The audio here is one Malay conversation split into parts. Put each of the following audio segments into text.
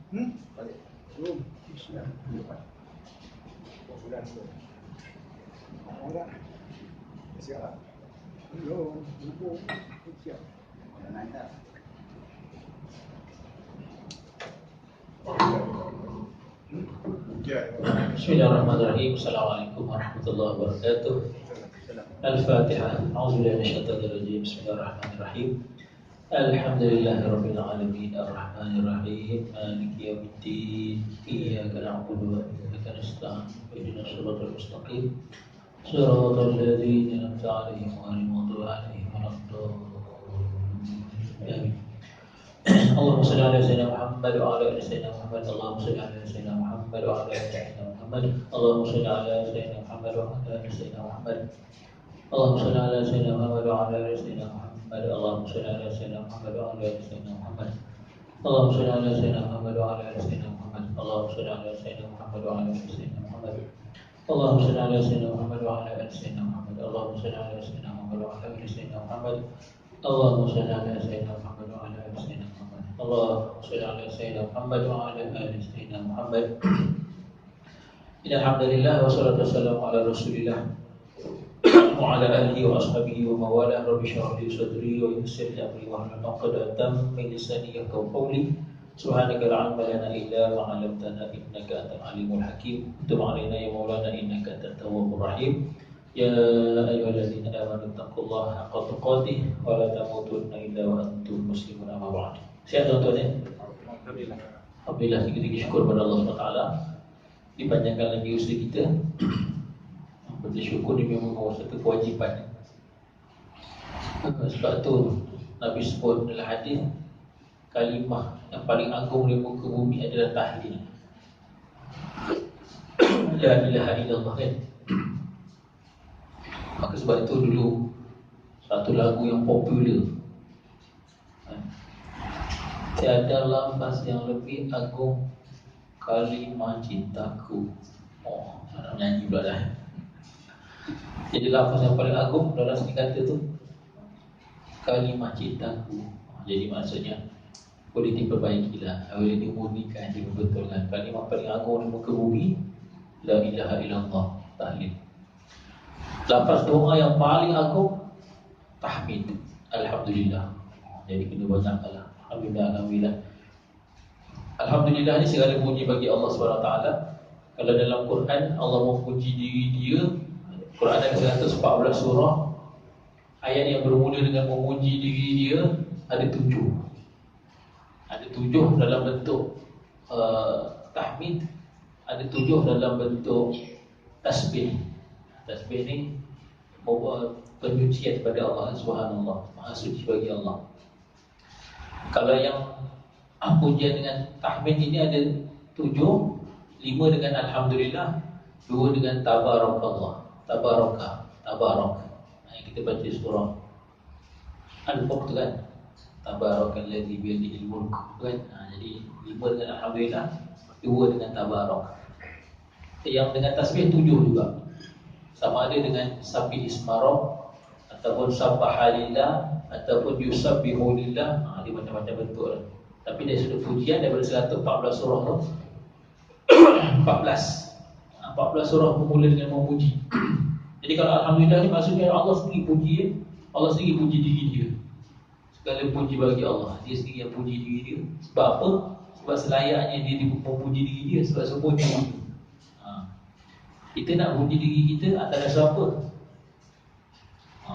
Balik. Belum. Sudah. Bulan tu. Orang. Siapa? Belum. Belum. Siapa? Orang nanda. Bismillahirrahmanirrahim. Assalamualaikum warahmatullahi wabarakatuh. Al-Fatihah. A'udzubillahi minasyaitonir rajim. Bismillahirrahmanirrahim. Alhamdulillahirabbil alamin arrahmanir rahim maliki yaumiddin iyyaka na'budu wa iyyaka nasta'in ihdinas siratal mustaqim siratal ladzina an'amta 'alaihim ghairil maghdubi 'alaihim waladdallin. Allahumma shalli ala sayyidina Muhammad wa ala ali sayyidina Muhammad. Allahumma shalli ala sayyidina Muhammad wa ala ali sayyidina Muhammad. Allahumma shalli ala sayyidina Muhammad wa ala ali sayyidina Muhammad. Allahumma shalli ala sayyidina Muhammad wa ala ali sayyidina Muhammad. Allahumma shalli ala sayyidina Muhammad wa ala ali sayyidina Muhammad. Allahumma shalli ala sayyidina Muhammad wa ala ali sayyidina Muhammad. Allahumma shalli ala sayyidina Muhammad wa ala ali sayyidina Muhammad. Allahumma shalli ala sayyidina Muhammad wa ala ali sayyidina Muhammad. Allahumma shalli ala sayyidina Muhammad wa ala ali sayyidina Muhammad. Allahumma shalli ala sayyidina Muhammad wa ala ali sayyidina Muhammad. Allahumma shalli ala sayyidina Muhammad wa ala ali sayyidina Muhammad. Alhamdulillah wassalatu wassalamu ala Rasulillah wa ala alihi wa ashabihi wa mawalah. Rabbi shrah li sadri wa yassir li amri wahlul 'uqdatam min lisani yafqahu qawli. Subhanaka la 'ilma lana illa ma 'allamtana innaka antal alimul hakim. Tub 'alaina ya maulana innaka antat tawwabur rahim. Ya ayyuhalladzina amanu taqullaha haqqa tuqatih wa la tamutunna illa wa antum muslimun. Amma ba'd. Sihat tuan-tuan ya? Alhamdulillah, kita syukur pada Allah SWT dipanjangkan lagi usia kita. Bersyukur ni memang satu kewajipan. Sebab tu Nabi sebut dalam hadis, kalimah yang paling agung di muka bumi adalah tahlil. La ilaha illallah kan. Maka sebab itu dulu satu lagu yang popular, tiada lafaz yang lebih agung kalimah cintaku. Oh, nak nyanyi pula dah. Jadi lafaz yang paling agung dalam sini kata tu kalimah cintaku. Jadi maksudnya boleh diperbaikilah, boleh dimurnikan, dibetulkan. Kalimah paling agung di muka bumi, la ilaha illallah, tahlil. Lafaz doa yang paling agung, tahmid, alhamdulillah. Jadi kena banyaklah. Alhamdulillah, alhamdulillah. Alhamdulillah ni segala puji bagi Allah SWT. Kalau dalam Quran Allah memuji diri dia, Quran ada 114 surah. Ayat yang bermula dengan memuji diri dia ada 7. Ada 7 dalam bentuk tahmid, ada 7 dalam bentuk tasbih. Tasbih ni penyucian kepada Allah Subhanallah, Maha suci bagi Allah. Kalau yang pujian dengan tahmid ini ada 7, 5 dengan alhamdulillah, 2 dengan tabarakallah, tabarak. Yang kita baca surah Al-Mulk tu kan, tabarakalladzi biyadihil mulk kan. Jadi 5 dengan alhamdulillah, 2 dengan tabarak. Yang dengan tasbih 7 juga. Sama ada dengan sabbi ismarok ataupun sabbahalillah ataupun yusabbihulillah. Dia macam-macam bentuk lah. Tapi dari sudut pujian daripada 114 surah tu 14 surah bermula dengan memuji. Jadi kalau alhamdulillah ni maksudnya Allah sendiri puji, Allah sendiri puji diri dia. Segala puji bagi Allah, dia sendiri yang puji diri dia. Sebab apa? Sebab selayaknya dia memuji diri dia, sebab semua dia. Kita nak puji diri kita antara siapa?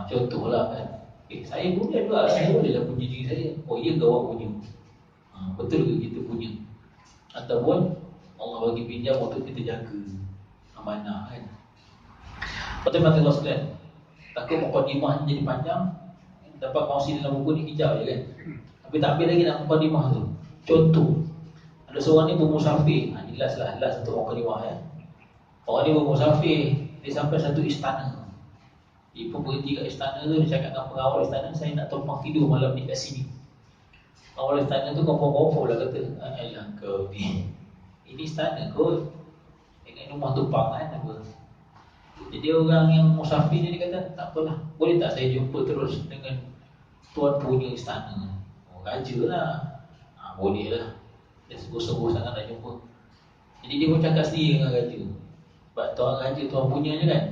Contohlah kan, saya boleh juga, saya bolehlah puji diri saya. Oh iya ke awak punya? Betul ke kita punya? Ataupun Allah bagi pinjam untuk kita jaga amanah kan. Betul-betul Allah sekalian, takut mukadimah jadi panjang, dapat kongsi dalam buku ni kejap je kan. Tapi tak ambil lagi nak mukadimah tu. Contoh, ada seorang ni bermusafir. Jelas untuk mukadimah ya. Orang ni bermusafir, dia sampai satu istana. Dia pun berhenti kat istana tu, dia cakap dengan pengawal istana, saya nak tumpang tidur malam ni kat sini. Pengawal istana tu kompor-kompor lah kata, alah kau ni, ini istana kot, dengan rumah tumpang kan apa. Jadi orang yang musafir ni dia kata, tak apalah, boleh tak saya jumpa terus dengan tuan punya istana? Raja lah. Boleh lah. Dia sungguh-sungguh sangat nak jumpa. Jadi dia pun cakap sendiri dengan raja. Sebab tuan raja tuan punya je kan.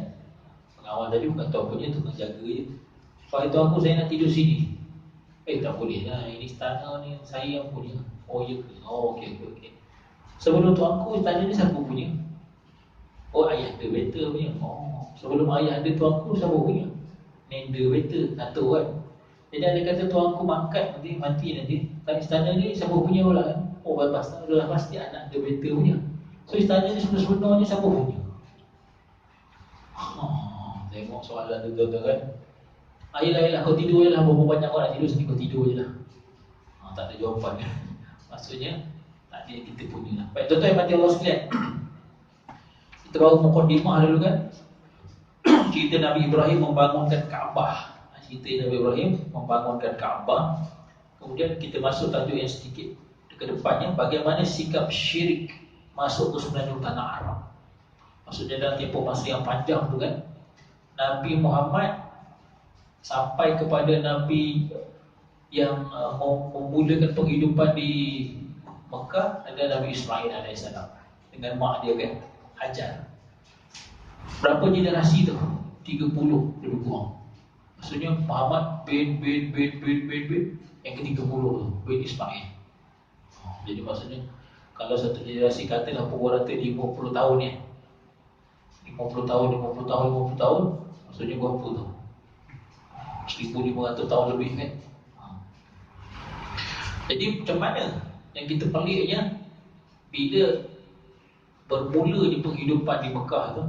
Pengawal tadi bukan tuan punya, tukang jaga je. Kalau tuan aku saya nak tidur sini. Tak boleh lah, ini istana ni saya yang punya. Oh ya ke? Oh okey. Sebelum tuan aku istana ni siapa punya? Oh ayah dia better punya. Oh sebelum ayah dia tuan aku siapa punya? Nenda better, satu kan. Jadi ada kata tuan aku mangkat nanti mati nanti. Kan istana ni siapa punya pula kan? Oh dah pasti anak dia better punya. So istana ni sebenarnya siapa punya? Tengok soalan tu tuan-tuan kan. Ayolah kau tidur je lah. Berapa banyak kau nak tidur sini, kau tidur je lah. Tak ada jawapan kan. Maksudnya tak ada yang kita punya lah. Baik tuan-tuan yang mati Allah sekalian, kita baru mukadimah dulu kan. Cerita Nabi Ibrahim membangunkan Kaabah. Cerita Nabi Ibrahim membangunkan Kaabah. Kemudian kita masuk tajuk yang sedikit ke depannya, bagaimana sikap syirik masuk ke semenanjung tanah Arab. Maksudnya dalam tempoh masa yang panjang tu kan, Nabi Muhammad sampai kepada Nabi yang memulakan penghidupan di Mekah adalah Nabi Ismail AS dengan mak dia kan, Hajar. Berapa generasi tu? 30 lebih kurang. Maksudnya Muhammad bin yang ke-30 tu, bin Ismail. Jadi maksudnya kalau satu generasi katalah pukul rata 50 tahun ya. 50 tahun, maksudnya berapa tu? 1500 tahun lebih kan. Jadi macam mana yang kita peliknya, bila bermula di penghidupan di Mekah tu,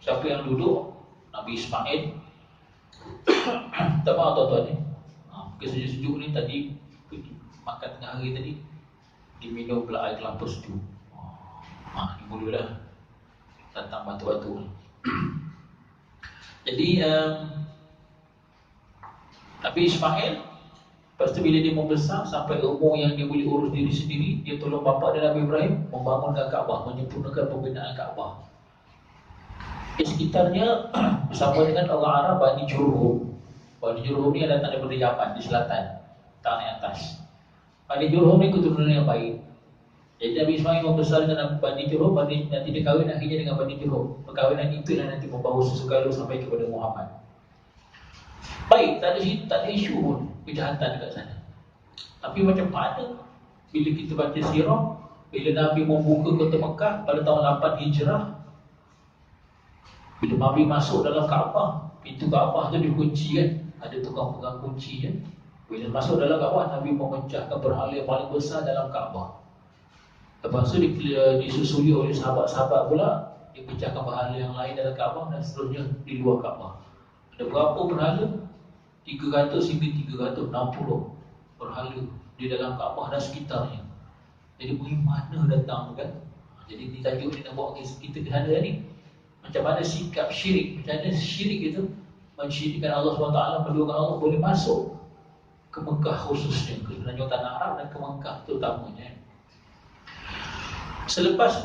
siapa yang duduk? Nabi Ismail. Tak maaf tuan-tuan ni, sejuk-sejuk ni tadi makan tengah hari tadi diminum pula air kelapa sejuk. Ni mulalah datang batu-batu. Jadi Nabi Ismail, lepas tu bila dia membesar sampai umur yang dia boleh urus diri sendiri, dia tolong bapa dia Nabi Ibrahim membangunkan Kaabah, menyempurnakan pembinaan Kaabah. Di sekitarnya bersama dengan orang Arab Bani Jurhum. Bani Jurhum ni datang daripada Yaman di selatan, tanah yang atas. Bani Jurhum ni keturunan yang baik. Jadi Nabi Ismail membesar dengan Bani Jurhum, nanti dia kahwin akhirnya dengan Bani Jurhum. Perkahwinan itu yang nanti membawa sesuatu sampai kepada Muhammad. Baik, tak ada isu pun kejahatan dekat sana. Tapi macam mana bila kita baca sirah, bila Nabi membuka kota Mekah pada tahun 8 Hijrah, bila Nabi masuk dalam Kaabah, pintu Kaabah tu dikunci kan, ada tukang pegang kunci kan. Bila masuk dalam Kaabah, Nabi memecahkan berhala yang paling besar dalam Kaabah. Lepas tu disusuli oleh sahabat-sahabat pula, dipecahkan berhala yang lain dalam Kaabah dan seterusnya di luar Kaabah. Ada berapa berhala? 300 hingga 360 berhala di dalam Kaabah dan sekitarnya. Jadi bagaimana datang kan? Jadi ni tajuk ni nak bawa kita ke sana ni. Macam mana sikap syirik, macam mana syirik itu mensyirikkan Allah SWT, menduakan Allah boleh masuk ke Mekah khususnya, ke semenanjung tanah Arab dan ke Mekah terutamanya. Selepas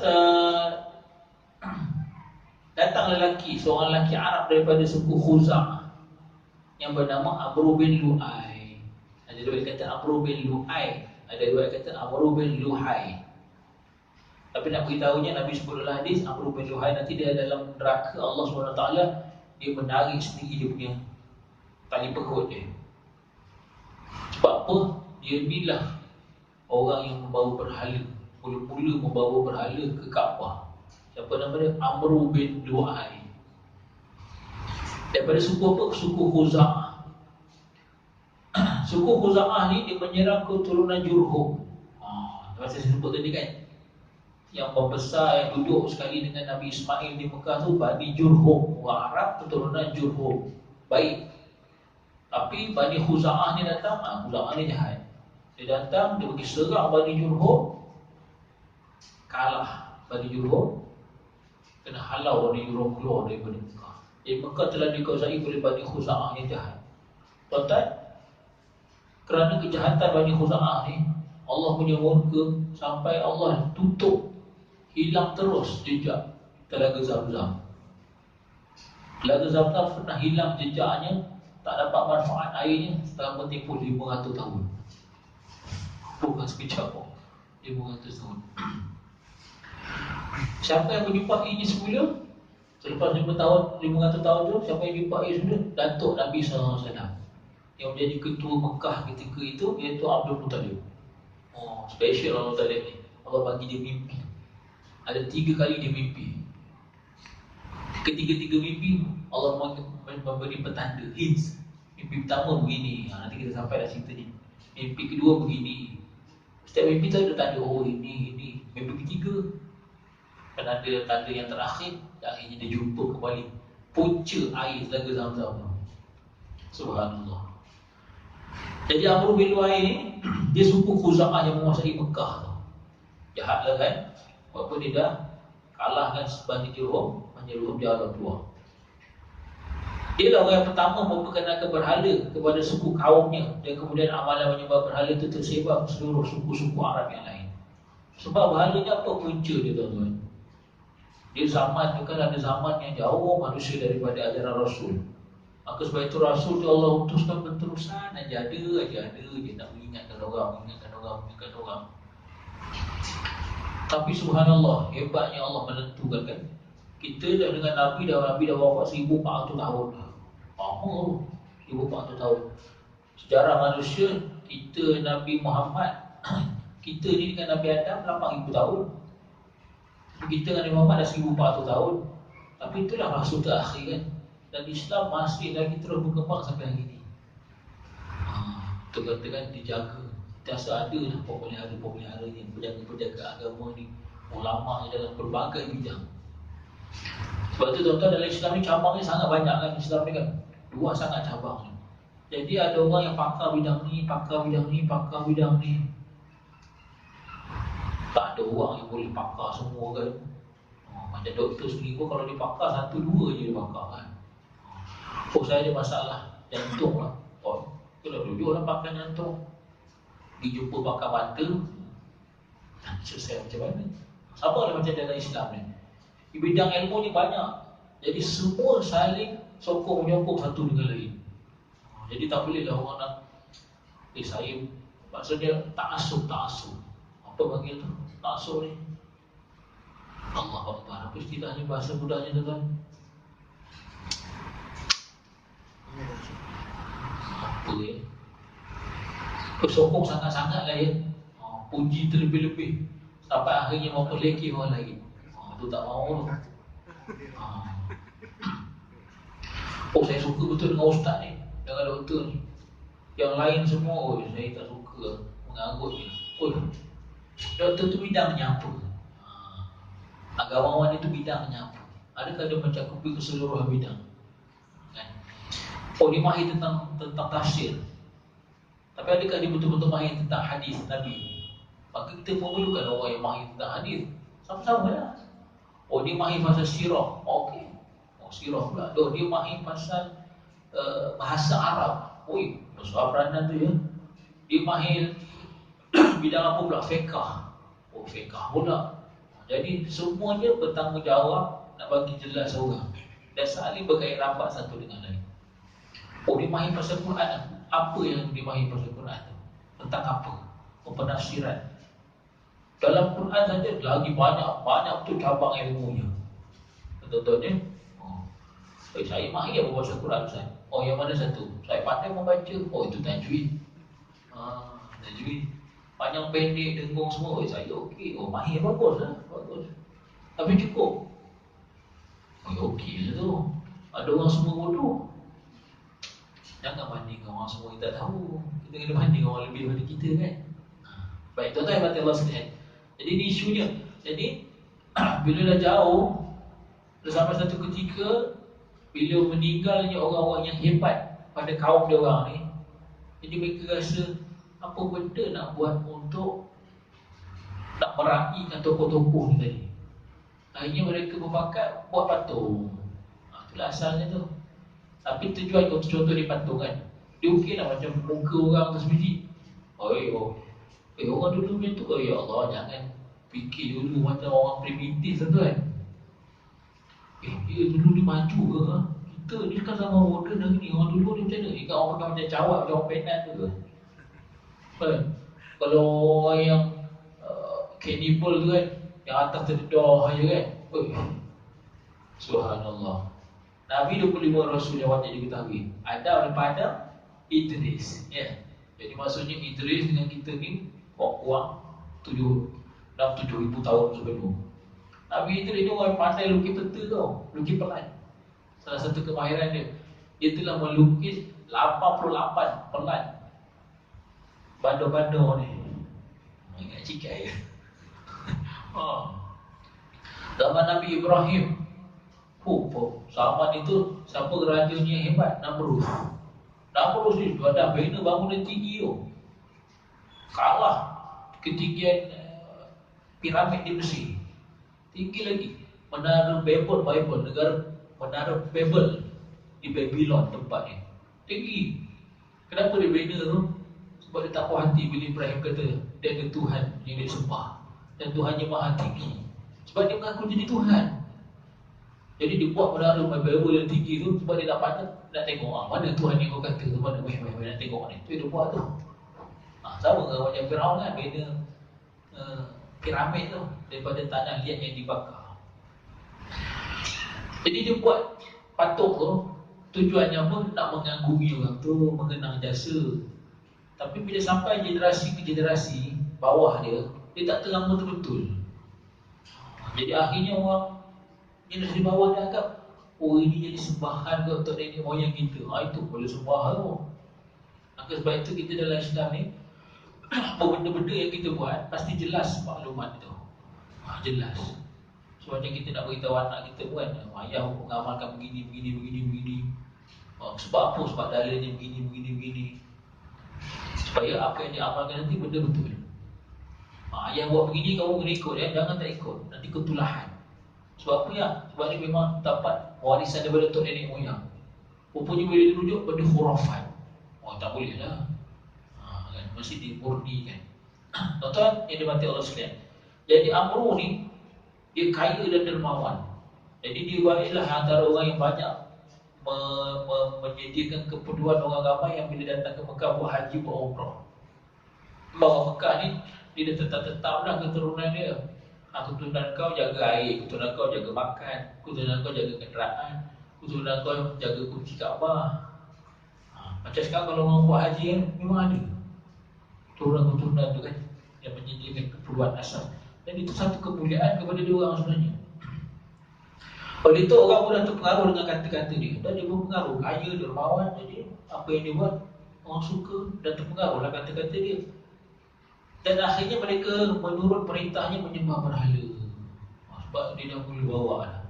datang seorang lelaki Arab daripada suku Khuza'ah yang bernama Amr bin Lu'ay. Ada riwayat kata Amr bin Lu'ay, ada riwayat kata Amr bin Luhai. Tapi nak beritahunya Nabi sebut dalam hadis Amr bin Luhai nanti dia dalam neraka Allah SWT, dia menarik sendiri dia punya tali perut dia. Sebab apa? Dia inilah orang yang membawa berhala, mula-mula membawa berhala ke Kaabah. Siapa nama dia? Amr bin Luhai. Daripada suku apa? Suku Khuza'ah. Suku Khuza'ah ni dia menyerang keturunan Jurhum. Macam saya sebut tadi kan, yang membesar, yang duduk sekali dengan Nabi Ismail di Mekah tu Bani Jurhum, orang Arab keturunan Jurhum. Baik. Tapi Bani Khuza'ah ni datang, Khuza'ah ni jahat. Dia datang, dia pergi serang Bani Jurhum, kalah Bani Jurhum, kena halau Bani Jurhum keluar daripada Mekah. Jadi Mekah telah dikuasai oleh Bani Khuza'ah yang jahat. Tuan-tuan, kerana kejahatan Bani Khuza'ah ni, Allah punya murka sampai Allah tutup, hilang terus jejak Telaga Zamzam. Telaga Zamzam pernah hilang jejaknya, tak dapat manfaat airnya selama tempoh 500 tahun. Bukan sekejap pun. 500 tahun. Siapa yang menjumpainya semula? Selepas 5 tahun, 500 tahun tu, siapa yang jumpai semula? Datuk Nabi SAW yang menjadi ketua Mekah ketika itu, iaitu Abdul Muttalib. Oh, special Abdul Muttalib ni. Allah bagi dia mimpi. Ada 3 kali dia mimpi. Ketiga-tiga mimpi Allah memberi petanda, hints. Mimpi pertama begini, nanti kita sampai dah cerita ni. Mimpi kedua begini. Setiap mimpi tu ada tanda, oh ini. Mimpi ketiga, tanda yang terakhir, akhirnya dia jumpa kembali punca air Telaga Zamzam. Subhanallah. Jadi Amr bin Lu'ay ni, dia suku Khuza'ah yang menguasai Mekah. Jahat lah kan. Walaupun dia dah kalahkan Bani Jurhum dia Allah keluar. Dia lah orang yang pertama memperkenalkan berhala kepada suku kaumnya, dan kemudian amalan menyembah berhala itu tersebar ke seluruh suku-suku Arab yang lain. Sebab berhalanya apa punca dia, tuan-tuan? Dia zaman tu kan ada zaman yang jauh manusia daripada ajaran Rasul. Maka sebab itu Rasul tu Allah utuskan berterusan aja, ada dia nak mengingatkan orang. Tapi subhanallah, hebatnya Allah menentukan kan. Kita dah dengan Nabi dah wafat 1400 tahun. Lama 1400 tahun. Sejarah manusia, kita Nabi Muhammad, kita ni dengan Nabi Adam 8000 tahun. Kita dengan Nabi Muhammad dah 1400 tahun. Tapi itulah rasul terakhir kan. Dan Islam masih lagi terus berkembang sampai hari ini. Itu kata kan dijaga. Tiasa ada lah pemelihara ni, penjaga agama ni, ulama ni dalam berbagai bidang. Sebab tu tuan-tuan, dalam Islam ni cabangnya sangat banyak kan. Islam ni kan luas sangat cabangnya. Jadi ada orang yang pakar bidang ni. Tak ada orang yang boleh pakar semua kan. Macam doktor sendiri pun kalau dia pakar 1-2 je dia pakar kan. Oh, saya ada masalah jantung lah. Oh, kalau duduk orang pakar jantung, pergi jumpa pakar mata, selesai macam mana. Sama lah macam dalam Islam ni. Di bidang ilmu ni banyak. Jadi semua saling sokong menyokong satu dengan lain. Jadi tak boleh lah orang nak saya maksudnya ta'asub. Apa panggil tu? Ta'asub ni. Allah Akbar. Apa istilahnya bahasa mudahnya tuan? Apa ya? Sokong sangat-sangat lah ya. Puji terlebih-lebih sampai akhirnya memperlekeh orang lain. Itu tak mahu tu. Oh, saya suka betul dengan ustaz ni, dengan doktor ni. Yang lain semua, saya tak suka, mengarut je. Doktor tu bidangnya apa? Agamawan itu bidangnya apa? Adakah dia mencakupi keseluruhan bidang? Kan? Oh, dia mahir tentang tafsir. Tapi adakah dia betul-betul mahir tentang hadis Nabi? Maka kita memerlukan orang yang mahir tentang hadis. Sama-sama lah. Oh, dia mahir pasal sirah. Okey. Oh, sirah pula. Oh, dia mahir pasal bahasa Arab. Oi, soal peranan tu ya. Dia mahir bidang apa pula? Fiqh. Oh, fiqh pula. Jadi semuanya bertanggungjawab nak bagi jelas orang dan saling berkait rapat satu dengan lain. Oh, dia mahir pasal Quran. Apa yang dia mahir pasal Quran tu? Tentang apa? Penafsiran. Dalam Quran saja lagi banyak tu cabang ilmunya. Contohnya, saya mahir apa pasal Quran Ustaz? Oh, yang mana satu? Saya pandai membaca. Oh, itu tajwid. Tajwid. Panjang pendek, dengung semua. Saya okey. Oh, mahir bagus lah. Bagus. Tapi cukup. Oh, okey lah tu. Ada orang semua bodoh. Jangan banding orang semua kita tahu. Kita kena banding orang lebih daripada kita kan. Baik, tuan-tuan yang Allah sekalian. Jadi ini isunya. Jadi bila dah jauh, sampai satu ketika bila meninggalnya orang-orang yang hebat pada kaum dia orang ni, jadi mereka rasa apa benda nak buat untuk nak meraihkan tokoh-tokoh ni tadi. Akhirnya mereka berbakat buat patung. Itulah asalnya tu. Tapi tujuan contoh dia patung kan, dia okey lah macam muka orang tu sebiji. Orang dulu macam tu. Ya Allah, jangan fikir dulu macam orang primitif tu kan. Dia dulu dia maju ke? Kita ni kan zaman moden hari ni. Orang dulu ni macam mana? Ikan orang pakai macam cawak, macam orang Penang tu ke? Kalau orang yang cannibal tu kan, yang atas terdedah je kan. Subhanallah. Nabi 25 Rasul yang wajib diketahui. Adam daripada Idris, ya. Jadi maksudnya Idris dengan kita ni kurang 6-7 ribu tahun sebelum. Nabi Idris ni orang pandai lukis peta tau, lukis pelan. Salah satu kemahiran dia, dia telah melukis 88 pelan bandar-bandar ni. Ingat cikai ke? Zaman Nabi Ibrahim, zaman itu siapa rajanya yang hebat? Namrud. Namrud ni dah bina bangunan tinggi tu, kalah ketinggian piramid di Mesir. Tinggi lagi Menara Babel, negara Menara Babel di Babylon tempat ni tinggi. Kenapa dia bina tu? Sebab dia tak puas hati bila Ibrahim kata dia ada Tuhan yang dia sembah dan Tuhannya maha tinggi. Sebab dia mengaku jadi Tuhan. Jadi dia buat menara Babel yang tinggi tu sebab dia nak tengok mana Tuhan yang kau kata tu, mana nak tengok ni. Tu dia buat tu. Sama ke macam Firaun kan, bina piramid tu daripada tanah liat yang dibakar. Jadi dia buat patung tu, tujuannya pun nak mengagumi orang tu, mengenang jasa. Tapi bila sampai generasi ke generasi bawah dia tak terang betul-betul. Jadi akhirnya orang generasi bawah dia anggap, oh ini jadi sembahan ke untuk nenek moyang kita. Itu boleh sembah tu. Maka sebab itu kita dalam Islam ni, benda-benda yang kita buat pasti jelas maklumat itu. Jelas. So macam kita nak beritahu anak kita pun kan, ayah mengamalkan begini. Sebab apa? Sebab dalilnya begini. Supaya apa yang diamalkan nanti benda betul. Ayah buat begini, kamu kena ikut ya. Jangan tak ikut, nanti ketulahan. Sebab apa ya? Sebab ni memang dapat warisan daripada tok nenek moyang. Rupanya boleh dirujuk pada khurafat. Tak boleh lah. Kan? Mesti dimurnikan. Tuan-tuan yang dimati Allah sekalian. Jadi Amru ni dia kaya dan dermawan. Jadi dia baiklah antara orang yang banyak menyediakan keperluan orang ramai yang bila datang ke Mekah buat haji, buat umrah. Bahawa Mekah ni dia dah tetap-tetaplah keturunan dia. Keturunan kau jaga air, keturunan kau jaga makan, keturunan kau jaga kenderaan, keturunan kau jaga kunci Kaabah. Macam sekarang kalau orang buat haji kan, memang ada keturunan-keturunan tu kan yang menyediakan keperluan asas. Dan itu satu kemuliaan kepada dia orang sebenarnya. Oleh itu orang mudah terpengaruh dengan kata-kata dia. Dan dia berpengaruh, kaya, dermawan. Jadi apa yang dia buat orang suka dan terpengaruhlah kata-kata dia. Dan akhirnya mereka menurut perintahnya menyembah berhala. Sebab dia dah mula bawa dah.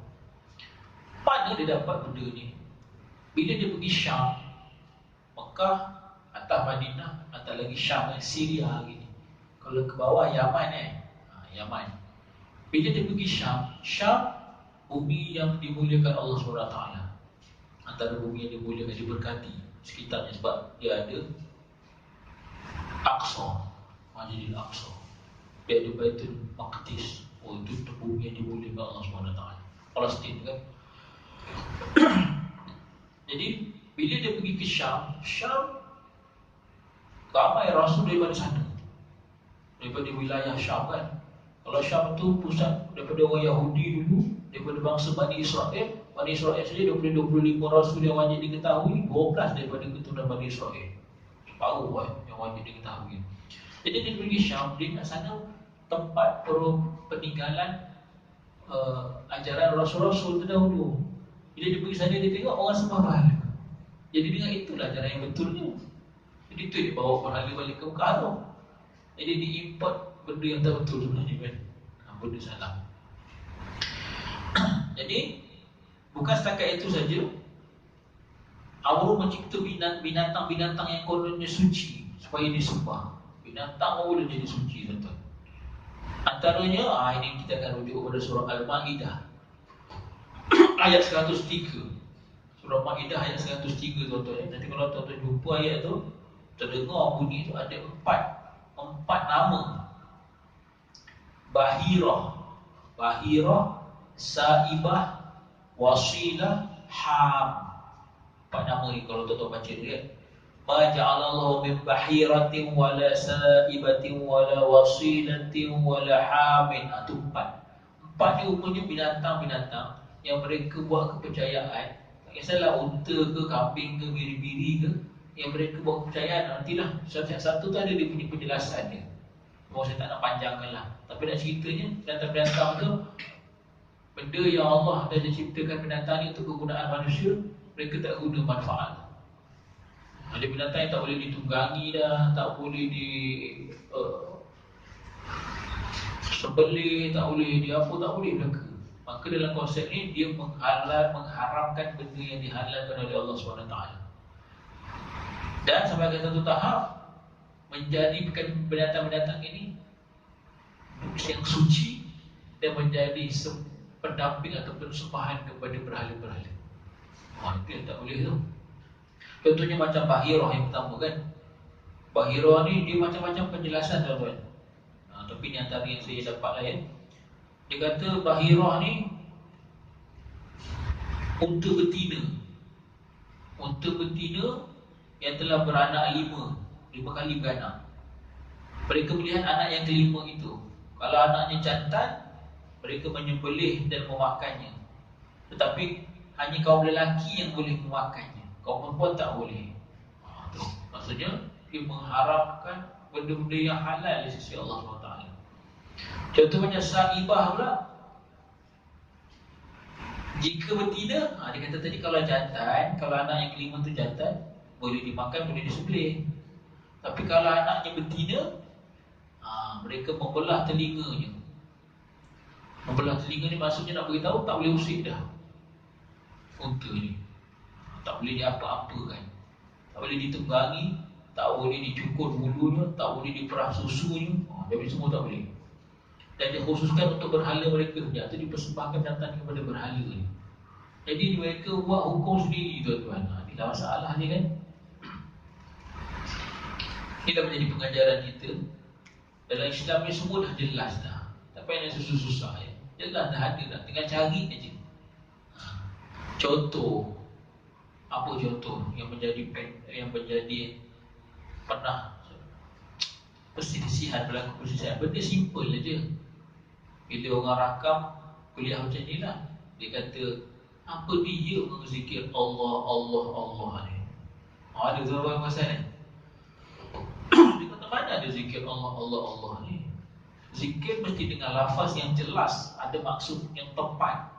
Mana dia dapat benda ni? Bila dia pergi Syam, Mekah, atas Madinah, atas lagi Syam, Syria gini. Kalau ke bawah Yaman Yaman. Bila dia pergi Syam, bumi yang dimuliakan Allah SWT. Antara bumi yang dimuliakan, diberkati sekitarnya sebab dia ada Aqsa, Masjidil Aqsa. Dia ada Baitul Maqdis. Itu bumi yang dimuliakan Allah SWT. Palestin kan. Jadi bila dia pergi ke Syam ramai Rasul daripada sana, daripada wilayah Syam kan. Kalau Syam tu pusat daripada orang Yahudi dulu, daripada bangsa Bani Israel. Bani Israel saja daripada 25 Rasul yang wajib diketahui, 12 daripada keturunan Bani Israel. Separuh yang wajib diketahui. Jadi dia pergi Syam, dia kat sana tempat peninggalan ajaran Rasul-Rasul terdahulu. Bila dia pergi sana, dia tengok orang sembah berhala. Jadi dengan itulah ajaran yang betulnya. Jadi itu dia bawa berhala balik ke Mekah tu. Jadi diimport benda yang tak betul sebenarnya kan. Benda salah. Jadi bukan setakat itu saja. Allah mencipta binatang-binatang yang kononnya suci supaya disembah. Binatang pun boleh jadi suci, tuan-tuan. Antaranya, ini kita akan rujuk kepada surah Al-Ma'idah ayat 103. Surah Ma'idah ayat 103, tuan-tuan. Nanti kalau tuan-tuan jumpa ayat tu, terdengar bunyi tu ada empat nama. Bahirah, Saibah, Wasilah, Ham. Empat nama ni kalau tuan-tuan baca dia. Ma ja'alallahu min bahiratin wala sa'ibatin wala wasilatin wala hamin. Itu empat. Empat ni rupanya binatang-binatang yang mereka buat kepercayaan. Tak kisahlah unta ke, kambing ke, biri-biri ke, yang mereka buat kepercayaan. Nantilah satu-satu tu ada dia punya penjelasan dia. Mau saya tak nak panjangkan lah. Tapi nak ceritanya, binatang-binatang tu, benda yang Allah dah ciptakan binatang ni untuk kegunaan manusia, mereka tak guna manfaat. Ada binatang yang tak boleh ditunggangi dah, tak boleh di sebelih, tak boleh di apa, tak boleh mereka. Maka dalam konsep ni dia mengharamkan benda yang dihalalkan oleh Allah SWT. Dan sampai ke satu tahap menjadikan binatang-binatang ini yang suci dan menjadi pendamping ataupun sembahan kepada berhala-berhala. Itu yang tak boleh tu. Contohnya macam Bahirah yang pertama kan. Bahirah ni dia macam-macam penjelasan tuan-tuan. Tapi ni antara yang saya dapat lah ya. Dia kata Bahirah ni unta betina. Unta betina yang telah beranak 5 kali beranak. Mereka melihat anak yang kelima itu. Kalau anaknya jantan, mereka menyembelih dan memakannya. Tetapi hanya kaum lelaki yang boleh memakannya, kaum perempuan tak boleh. Maksudnya dia mengharapkan benda-benda yang halal di sisi Allah SWT. Contoh macam sa'ibah pula. Jika betina, dia kata tadi kalau jantan, kalau anak yang kelima tu jantan, boleh dimakan, boleh disembelih. Tapi kalau anaknya betina, mereka membelah telinganya. Membelah telinga ni maksudnya nak beritahu tak boleh usik dah unta ni. Tak boleh diapa-apakan, tak boleh ditunggangi, tak boleh dicukur bulunya, tak boleh diperah susunya. Jadi semua tak boleh. Dan dikhususkan untuk berhala mereka. Itu dipersembahkan datang kepada berhala ni. Jadi mereka buat hukum sendiri tuan-tuan. Inilah masalah dia kan. Ini dah menjadi pengajaran kita. Dalam Islam ni semua dah jelas dah. Tak payah nak susah-susah ya. Jelas dah ada dah. Tinggal cari aja. Contoh. Apa contoh yang menjadi pernah perselisihan, berlaku perselisihan. Benda simple aja. Bila orang rakam kuliah macam ni lah, dia kata apa dia menzikir Allah, Allah, Allah ni. Ada tuan-tuan pasal ni. Dia kata mana ada zikir Allah, Allah, Allah ni. Zikir mesti dengan lafaz yang jelas, ada maksud yang tepat.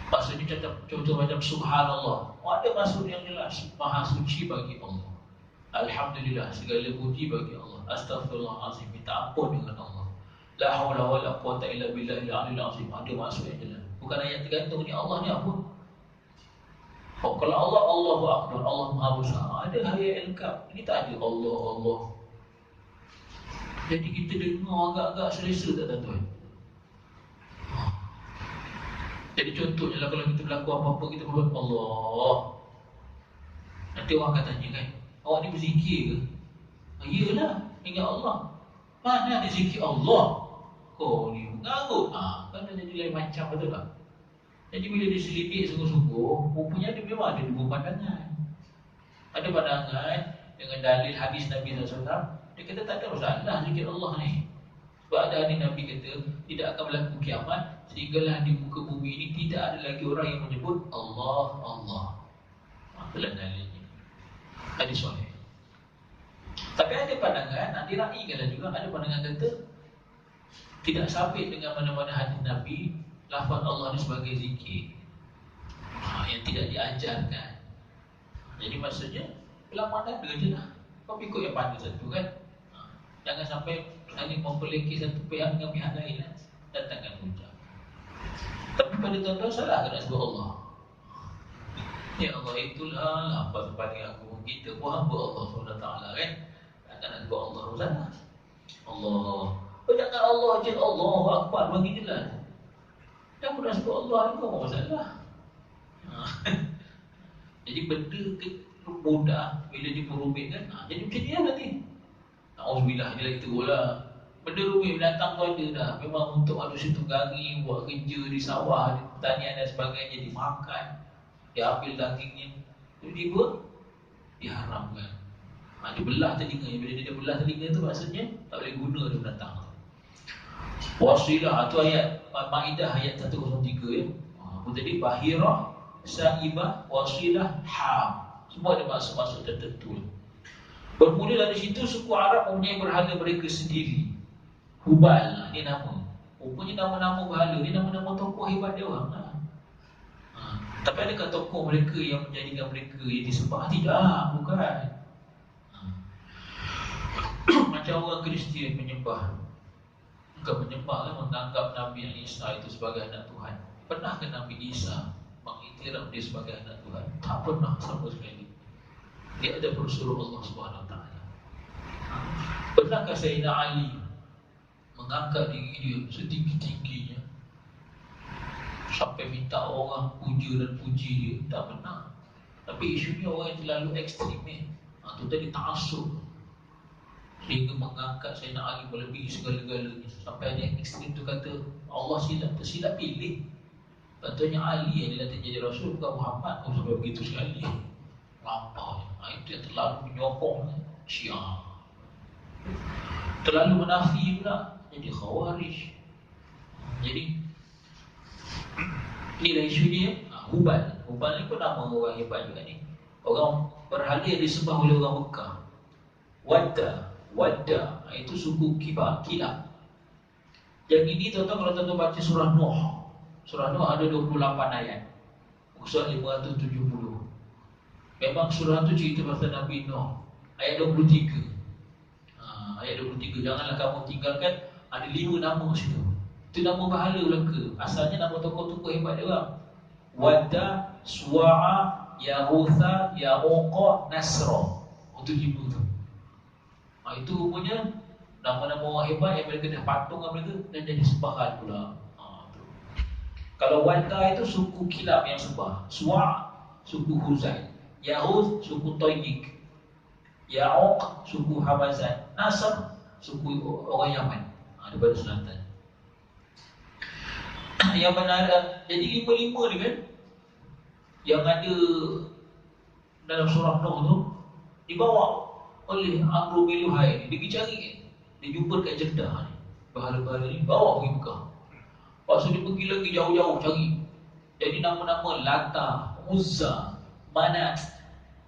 Maksudnya contoh macam subhanallah, ada maksud yang jelas. Maha suci bagi Allah, alhamdulillah, segala puji bagi Allah, astaghfirullahalazim, minta ampun dengan Allah, la haula wala quwata illa billahil aliyil azim, ada maksud yang jelas. Bukan ayat tergantung ni Allah ni apa. Kalau Allah, Allahu akbar, Allah Maha Besar, ada ayat yang lengkap. Ini tak ada Allah, Allah. Jadi kita dengar agak-agak selesa tak tuan-tuan? Jadi contohnya lah, kalau kita berlaku apa-apa, kita berbuat Allah, nanti orang akan tanya kan, awak ni berzikir ke? Iyalah, ingat Allah. Mana ada zikir Allah? Kau ni mengarut. Kan dah jadi lain macam, betul tak? Jadi bila diselidik sungguh-sungguh, rupanya dia memang ada dua pandangan. Ada pandangan dengan dalil hadis Nabi SAW. Dia kata tak ada masalah zikir Allah ni. Sebab ada hadis Nabi kata tidak akan berlaku kiamat sehinggalah di muka bumi ini tidak ada lagi orang yang menyebut Allah, Allah. Itulah dalilnya. Hadis sahih. Tapi ada pandangan, diraikanlah juga, ada pandangan kata tidak sabit dengan mana-mana hadis Nabi lafaz Allah ni sebagai zikir yang tidak diajarkan. Jadi maksudnya ulama ada je lah. Kau ikut yang pandai satu kan. Jangan sampai saling memperleki satu pihak dengan pihak lain lah. Datangkan hujah. Tapi pada tuan-tuan salah kena sebut Allah. Ya Allah itulah lafaz paling agung. Kita pun hamba Allah SWT kan. Takkan nak sebut Allah salah. Allah. Jangan Allah je, Allahu Akbar, bagi jelas. Dah pun dah sebut Allah ni kau masalah. Jadi benda mudah bila diperumitkan, jadi macam ni lah nanti. Na'udzubillah, dia lagi teruk lah. Benda rumit binatang tu ada dah. Memang untuk manusia tunggangi, buat kerja di sawah, di pertanian dan sebagainya, dimakan, dia ambil dagingnya. Tiba-tiba diharamkan. Dia belah telinga. Bila dia belah telinga tu maksudnya tak boleh guna dia mendatang. Wasilah tu ayat Maidah ayat 103 ya. Apa tadi? Bahirah, Saibah, Wasilah, Ham. Semua ada maksud-maksud tertentu. Bermula dari situ suku Arab mempunyai berhala mereka sendiri. Hubal, ni nama. Rupanya nama-nama berhala ni nama-nama tokoh hebat dia orang lah. Tapi adakah tokoh mereka yang menjadikan mereka yang disembah? Tidak, bukan. Macam orang Kristian menyembah, bukan menyembah kan, menganggap Nabi Isa itu sebagai anak Tuhan. Pernahkah Nabi Isa mengiktiraf dia sebagai anak Tuhan? Tak pernah sama sekali. Dia ada bersuruh Allah SWT. Pernahkah Sayyidina Ali mengangkat diri dia setinggi-tingginya sampai minta orang puja dan puji dia? Tak pernah. Tapi isunya orang yang terlalu ekstrim tu tadi ta'assub, sehingga mengangkat Sayyidina Ali melebihi segala-galanya. Sampai ada yang ekstrim tu kata Allah tersilap pilih. Patutnya Ali yang dilantik jadi Rasul, bukan Muhammad. Sampai begitu sekali. Lampau. Itu yang terlalu menyokong Syiah. Terlalu menafi pula, jadi Khawarij. Jadi inilah isu dia. Hubal. Hubal ni pun nama orang hebat juga ni. Orang berhala yang disembah oleh orang Mekah. Wadda, itu suku Kilab. Yang ini tuan-tuan kalau tuan-tuan baca surah Nuh. Surah Nuh ada 28 ayat. Surah 570. Memang surah tu cerita pasal Nabi Nuh. Ayat 23. Ayat 23, janganlah kamu tinggalkan. Ada 5 nama situ. Itu nama berhala belaka. Asalnya nama tokoh-tokoh hebat dia orang. Wadda, Suwa'a, Yahutha, Ya'uqa, Nasra. Itu 5 tu. Itu rupanya nama-nama orang hebat yang mereka dah patung dengan mereka dan jadi sembahan pula. Kalau Wadda itu suku Kilab yang sembah. Suwa' suku Huzail. Yahud suku Toyik. Ya'uq suku Hamazan. Nasr suku orang Yaman, daripada selatan. Yang mana ada, jadi 5 ni kan yang ada dalam surah Nuh tu dibawa oleh Amru bin Luhai ni. Dia pergi cari, dia jumpa dekat Jeddah ni, berhala-berhala ni bawa pergi Mekah. Lepas tu dia pergi lagi jauh-jauh cari. Jadi nama-nama Lata, Uzza, Manat,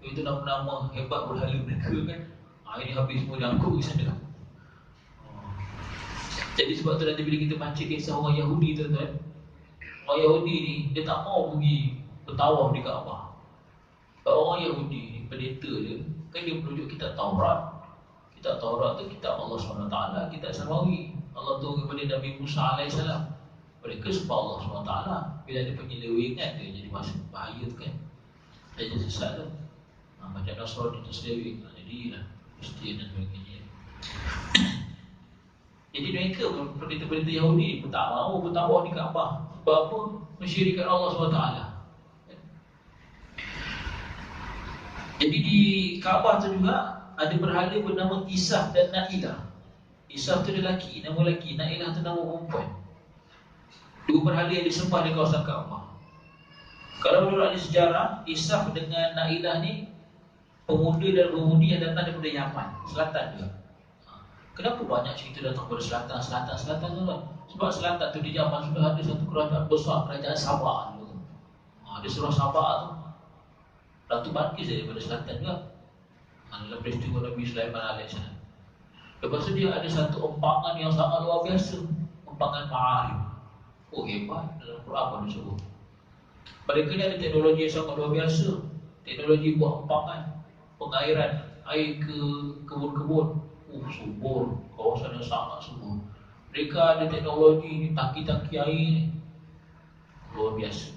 itu nama-nama hebat berhala mereka kan. Ini habis semua jangkuk ke sana. Jadi sebab tu nanti bila kita baca kisah orang Yahudi tuan-tuan, orang Yahudi ni dia tak mau pergi bertawaf di Kaabah. Orang Yahudi ni, pendeta dia kan, dia merujuk kitab Taurat. Kitab Taurat tu kitab Allah SWT, kitab Samawi. Allah turun kepada Nabi Musa AS. Mereka sebab Allah SWT. Bila ada penyelewengan dia jadi masuk bahaya tu kan, jadi sesat tu. Macam Nasrani terseleweng, jadilah Kristian dan sebagainya. Jadi mereka pendeta-pendeta Yahudi pun tak mahu bertawaf di Kaabah. Sebab apa? Mensyirikkan Allah SWT. Jadi di Kaabah tu juga ada berhala bernama Isah dan Na'ilah. Isah tu lelaki, nama lelaki. Na'ilah tu nama perempuan. 2 berhala yang disembah di kawasan Kaabah. Kalau menurut ahli sejarah, Isah dengan Na'ilah ni pemuda dan pemudi yang datang daripada Yaman, selatan juga. Kenapa banyak cerita datang dari selatan tu lah? Sebab selatan tu di Yaman sudah ada satu kerajaan besar, kerajaan Sabah dulu. Dia surah Sabah tu, Ratu Balqis daripada selatan juga. Dalam peristiwa Nabi Sulaiman AS. Lepas tu dia ada satu empangan yang sangat luar biasa, empangan Ma'arif. Hebat, dalam Quran pun disebut. Mereka ni ada teknologi yang sangat luar biasa. Teknologi buat empangan, pengairan air ke kebun-kebun. Subur, kawasan yang sangat subur. Mereka ada teknologi ni, tangki-tangki air ni luar biasa.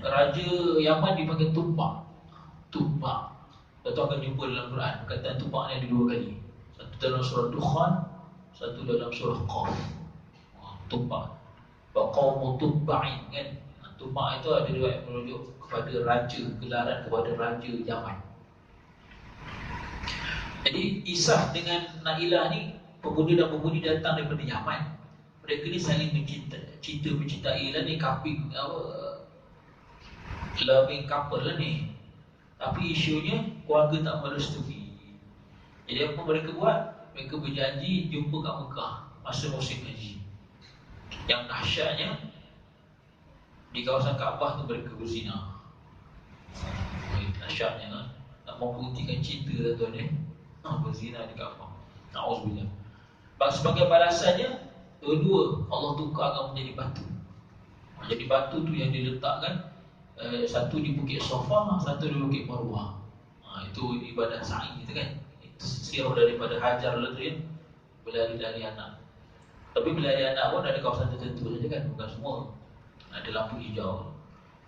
Raja Yaman dipanggil Tumbak. Tumbak, kita akan jumpa dalam Quran. Perkataan Tumbak ni ada 2 kali. Satu dalam surah Dukhan, satu dalam surah Qaf. Tumbak, Qaumu Tumba'in kan. Tumbak itu ada riwayat merujuk kepada raja, gelaran kepada raja Yaman. Jadi Isah dengan Na'ilah ni, pemuda dan pemudi datang daripada Yaman. Mereka ni saling mencintai lah ni, loving couple lah ni. Tapi isunya keluarga tak merestui. Jadi apa mereka buat? Mereka berjanji jumpa kat Mekah masa musim haji. Yang dahsyatnya, di kawasan Kaabah tu mereka berzina. Dahsyatnya kan, nak membuktikan cinta dah tuan ni, berzina di Kaabah. Na'udzubillah. Sebagai balasannya, dua-dua Allah tukarkan menjadi batu. Jadi batu tu yang diletakkan, satu di Bukit Safa, satu di Bukit Marwah. Itu ibadah sa'i kita kan. Itu sirah daripada Hajar lah tu ya, berlari-lari anak. Tapi berlari anak pun ada kawasan tertentu saja kan, bukan semua. Ada lampu hijau.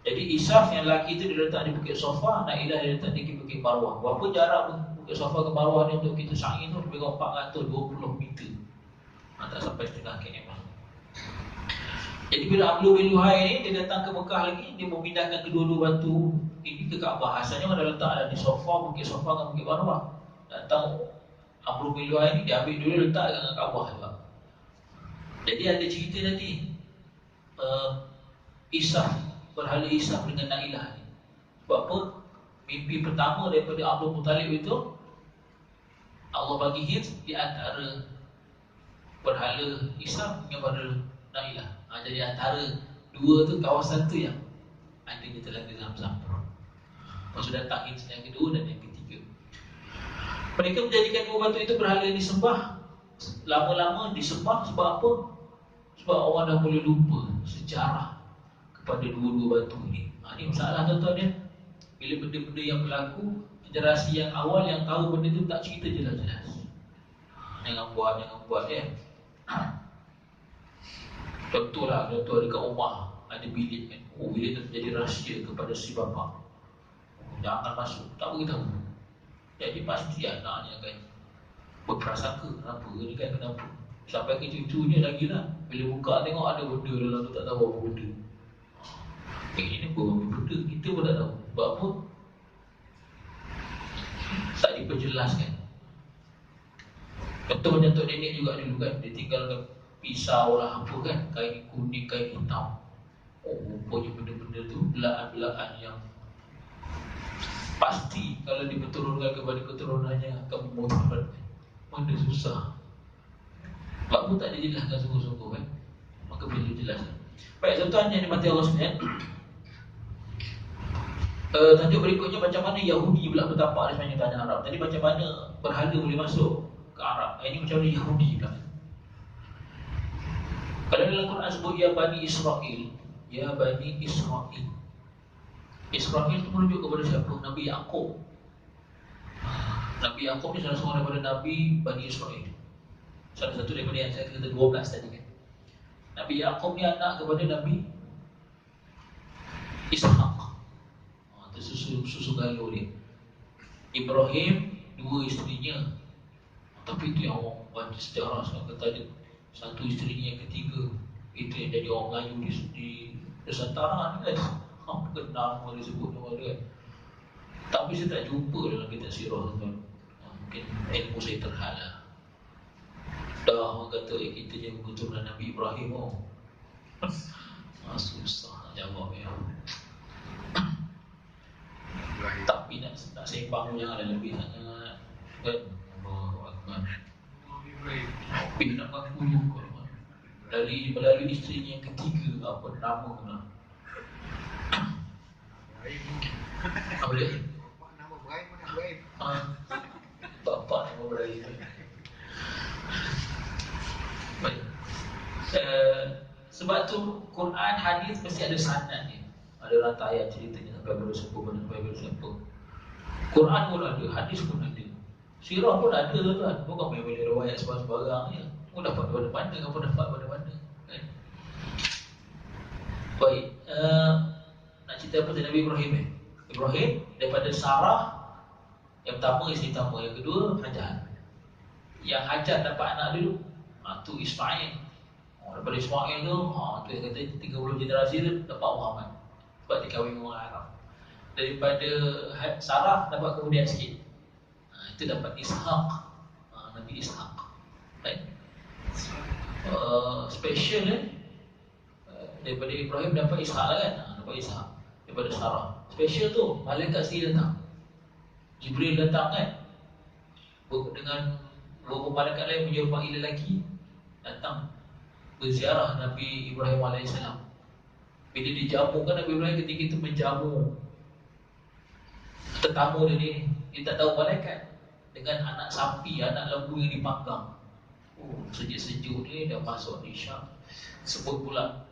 Jadi Isaf yang lelaki itu diletak di Bukit Safa, Nailah diletak di Bukit Marwah. Berapa jarak Bukit Safa ke Marwah ni untuk kita sa'i tu? Lebih kurang 420 meter. Tak sampai setengah km. Jadi bila Abdul bin Luhai ni, dia datang ke Mekah lagi, dia memindahkan kedua-dua batu ini ke Kaabah. Asalnya ada letak ada di Safa, Bukit Safa dengan Bukit Marwah. Datang Abdul bin Luhai ni, dia ambil dulu letak dengan Kaabah juga. Jadi ada cerita nanti Isaf, berhala Isaf dengan Nailah ni. Sebab apa? Mimpi pertama daripada Abdul Muttalib itu, Allah bagi hint di antara berhala Isaf dengan berhala Nailah. Jadi antara dua tu, kawasan tu yang adanya Telaga Zamzam. Maksud datang hint yang kedua dan yang ketiga. Mereka menjadikan dua batu itu berhala yang disembah. Lama-lama disembah sebab apa? Sebab orang dah boleh lupa sejarah kepada dua-dua batu ini. Ini masalah tuan-tuan ya. Bila benda-benda yang berlaku, generasi yang awal yang tahu benda tu tak cerita jelas-jelas. Jangan buat ya. Contohlah, dekat rumah ada bilik kan. Bilik tu menjadi rahsia kepada si bapa. Jangan masuk, tak beritahu. Jadi pasti anaknya kan berprasangka, kenapa ni kan, kenapa. Sampai ke cucunya lagi lah. Bila buka tengok ada benda dalam tu, tak tahu apa benda. Ini pun benda, kita pun tak tahu. Sebab apa? Tak diperjelaskan. Contoh macam Tok Nenek juga dulu kan, dia tinggalkan pisau lah apa kan, kain kuning, kain hitam. Rupanya benda-benda tu belaan-belaan yang pasti kalau diperturunkan kepada keturunannya akan memudaratkan. Mana susah. Sebab pun tak dijelaskan sungguh-sungguh kan. Maka perlu jelaskan. Baik, tuan-tuan yang dimati Allah sekalian, tajuk berikutnya macam mana Yahudi pula bertapak di sepanjang tanah Arab. Tadi macam mana berhala boleh masuk ke Arab. Ini macam mana Yahudi pula. Kalau dalam Quran sebut ya Bani Israel, ya Bani Israel. Israel itu merujuk kepada siapa? Nabi Yaqub. Nabi Yaqub ni salah seorang daripada Nabi Bani Israel. Salah satu daripada yang saya kata 12 tadi kan. Nabi Yaqub ni anak kepada Nabi Ishaq. Itu susu galuh dia. Ibrahim, dua isterinya. Tapi itu yang orang baca sejarah sekarang kata ada satu isterinya yang ketiga. Itu yang jadi orang Melayu di Nusantara ni kan. Bukan nama dia sebut nama dia kan. Tapi saya tak jumpa dalam kitab sirah tuan. Mungkin ilmu saya terhalang. Dah orang kata kita je keturunan Nabi Ibrahim. Susah nak jawab ya. Tapi nak sembang jangan ada lebih sangat kan. Allahu Akbar. Tapi nak mengaku juga melalui isterinya yang ketiga, apa nama kena apa dia? Nama Ibrahim mana Ibrahim? Bapak nama Ibrahim. Baik. Sebab tu Quran, hadis mesti ada sanad dia. Ada rantaian ceritanya sampai pada siapa. Quran pun ada, hadis pun ada. Sirah pun ada tuan-tuan. Bukan main boleh riwayat sebarang-sebarang je. Kau dapat pada mana, kau dapat pada mana kan? Baik, nak cerita apa tentang Nabi Ibrahim Ibrahim daripada Sarah. Yang pertama isteri pertama, yang kedua Hajar. Yang Hajar dapat anak dulu, tu Ismail. Daripada Ismail tu, tu yang kata 30 generasi tu dapat Muhammad. Sebab dia kahwin dengan orang Arab. Daripada Sarah dapat kemudian sikit, itu dapat Ishaq. Nabi Ishaq. Baik. Special daripada Ibrahim dapat Ishaq lah kan. Dapat Ishaq daripada Sarah. Special tu malaikat sendiri datang. Jibril datang kan, dengan beberapa malaikat lain menyerupai lelaki datang berziarah Nabi Ibrahim AS. Bila dijamukan Nabi Ibrahim ketika itu menjamu tetamu dia tak tahu malaikat dengan anak sapi, anak lembu yang dipanggang. Sejuk-sejuk ni dah masuk Isyak. Sebut pula